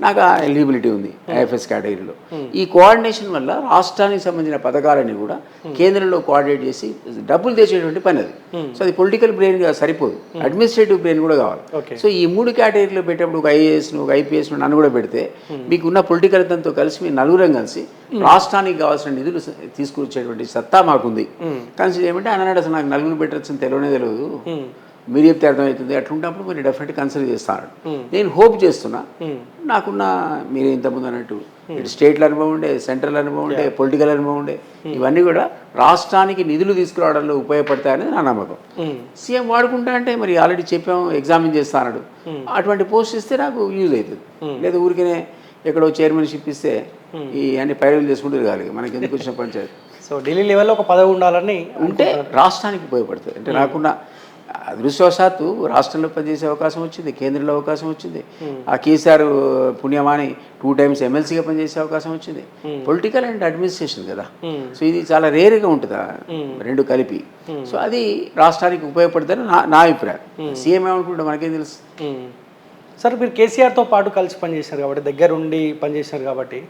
నాకు ఆ ఎలిజిబిలిటీ ఉంది IFS కేటగిరీలో. ఈ కోఆర్డినేషన్ వల్ల రాష్ట్రానికి సంబంధించిన పథకాలన్నీ కూడా కేంద్రంలో కోఆర్డినేట్ చేసి డబ్బులు తెచ్చేటువంటి పని అది. సో అది పొలిటికల్ బ్రెయిన్గా సరిపోదు, అడ్మినిస్ట్రేటివ్ బ్రెయిన్ కూడా కావాలి. సో ఈ 3 కేటగిరీలో పెట్టేప్పుడు ఒక IAS, ఒక IPS నన్ను కూడా పెడితే మీకున్న పొలిటికల్ తనతో కలిసి మీ నలుగురం కలిసి రాష్ట్రానికి కావాల్సిన నిధులు తీసుకొచ్చేటువంటి సత్తా మాకుంది. కానీ ఏమంటే అన్నాడు అసలు నాకు నలుగురు పెట్టచ్చు తెలియదు, మీరు చెప్తే అర్థమవుతుంది, అట్లుంటప్పుడు మీరు డెఫినెట్గా కన్సిడర్ చేస్తాను. నేను హోప్ చేస్తున్నా, నాకున్న మీరు ఇంతకుముందు అన్నట్టు ఇటు స్టేట్ల అనుభవం ఉండే, సెంట్రల్ అనుభవం ఉండే, పొలిటికల్ అనుభవం ఉండే, ఇవన్నీ కూడా రాష్ట్రానికి నిధులు తీసుకురావడంలో ఉపయోగపడతాయనేది నా నమ్మకం. సీఎం వాడుకుంటా అంటే మరి ఆల్రెడీ చెప్పాము, ఎగ్జామిన్ చేస్తాడు, అటువంటి పోస్ట్ ఇస్తే నాకు యూజ్ అవుతుంది. లేదా ఊరికనే ఎక్కడో చైర్మన్షిప్ ఇస్తే ఈ అన్ని పైరవీలు చేసుకుంటూ కాదు, మనకి ఎందుకు వచ్చిన పంచాయతీ. సో ఢిల్లీ లెవెల్లో ఒక పదవి ఉండాలని ఉంటే రాష్ట్రానికి ఉపయోగపడుతుంది. అంటే నాకున్న అదృష్టవశాత్తు రాష్ట్రంలో పనిచేసే అవకాశం వచ్చింది, కేంద్రంలో అవకాశం వచ్చింది, ఆ కేసీఆర్ పుణ్యమాని 2 times ఎమ్మెల్సీగా పనిచేసే అవకాశం వచ్చింది. పొలిటికల్ అండ్ అడ్మినిస్ట్రేషన్ కదా, సో ఇది చాలా రేర్గా ఉంటుందా రెండు కలిపి. సో అది రాష్ట్రానికి ఉపయోగపడుతుందని నా అభిప్రాయం. సీఎం ఏమనుకుంటే మనకేం తెలుసు. సార్ మీరు కేసీఆర్తో పాటు కలిసి పనిచేశారు కాబట్టి, దగ్గరుండి పనిచేశారు కాబట్టి,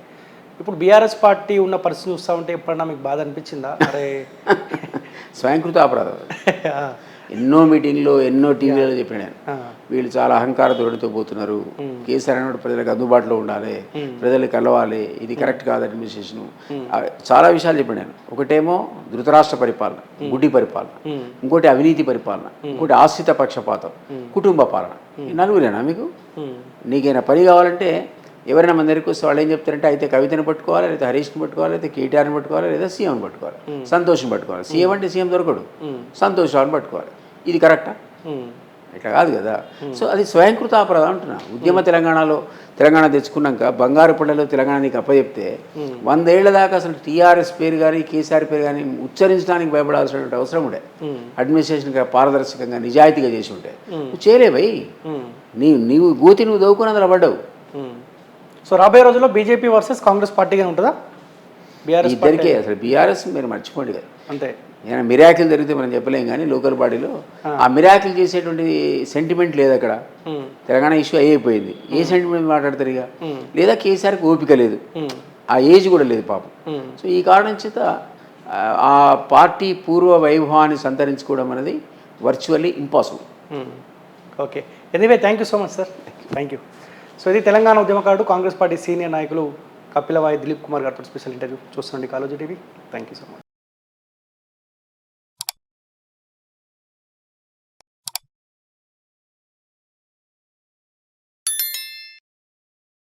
ఇప్పుడు బీఆర్ఎస్ పార్టీ ఉన్న పరిస్థితి చూస్తూ ఉంటే ఎప్పుడన్నా మీకు బాధ అనిపించిందా? అరే స్వయంకృత అపరాధం. ఎన్నో మీటింగ్లో ఎన్నో టీవీలలో చెప్పాను నేను. వీళ్ళు చాలా అహంకార ధోరణితో పోతున్నారు. కేసీఆర్ అనేవాడు ప్రజలకు అందుబాటులో ఉండాలి, ప్రజలు కలవాలి, ఇది కరెక్ట్ కాదు అడ్మినిస్ట్రేషన్. చాలా విషయాలు చెప్పాను నేను. ఒకటేమో ధృతరాష్ట్ర పరిపాలన, గుడ్డి పరిపాలన, ఇంకోటి అవినీతి పరిపాలన, ఇంకోటి ఆశ్రిత పక్షపాతం, కుటుంబ పాలన. ఈ నలుగురేనా మీకు? నీకైనా పని కావాలంటే ఎవరైనా మన దగ్గరికి వస్తే వాళ్ళు ఏం చెప్తారంటే అయితే కవితను పట్టుకోవాలి, లేదా హరీష్ని పట్టుకోవాలి, లేదా కేటీఆర్ని పట్టుకోవాలి, లేదా సీఎంని పట్టుకోవాలి, సంతోషం పట్టుకోవాలి. సీఎం అంటే సీఎం దొరకడు, సంతోషాన్ని పట్టుకోవాలి. ఇది కరెక్టా? ఇట్లా కాదు కదా. సో అది స్వయంకృత అపరాధం అంటున్నా. ఉద్యమ తెలంగాణ తెచ్చుకున్నాక బంగారు పళ్ళలో తెలంగాణ నీకు అప్పచెప్తే 100 ఏళ్ల దాకా అసలు టీఆర్ఎస్ పేరు కానీ కేసీఆర్ పేరు కానీ ఉచ్చరించడానికి భయపడాల్సినటువంటి అవసరం ఉండే. అడ్మినిస్ట్రేషన్గా పారదర్శకంగా నిజాయితీగా చేసి ఉంటే నువ్వు చేయలేవై. నీవు గోతి నువ్వు దవ్వుకుని అందులో పడ్డావు. సో రాబోయే రోజుల్లో బీజేపీ వర్సెస్ కాంగ్రెస్ పార్టీగా ఉంటుందా? బీఆర్ఎస్ ఇద్దరికే అసలు బీఆర్ఎస్ మీరు మర్చిపోండి కదా. అంతే. ఏమైనా మిరాకిల్ జరిగితే మనం చెప్పలేం కానీ లోకల్ బాడీలో ఆ మిరాకిల్ చేసేటువంటి సెంటిమెంట్ లేదు అక్కడ. తెలంగాణ ఇష్యూ అయిపోయింది, ఏ సెంటిమెంట్ మాట్లాడతారు ఇక? లేదా కేసీఆర్కి ఓపిక లేదు, ఆ ఏజ్ కూడా లేదు పాపం. సో ఈ కారణం చేత ఆ పార్టీ పూర్వ వైభవాన్ని సంతరించుకోవడం అనేది virtually impossible. Okay, anyway thank you so much sir. Thank you. So ఇది తెలంగాణ ఉద్యమకారుడు కాంగ్రెస్ పార్టీ సీనియర్ నాయకులు కపిలవాయి దిలీప్ కుమార్ గారితో స్పెషల్ ఇంటర్వ్యూ. చూస్తుండండి Kaloji TV. Thank you so much.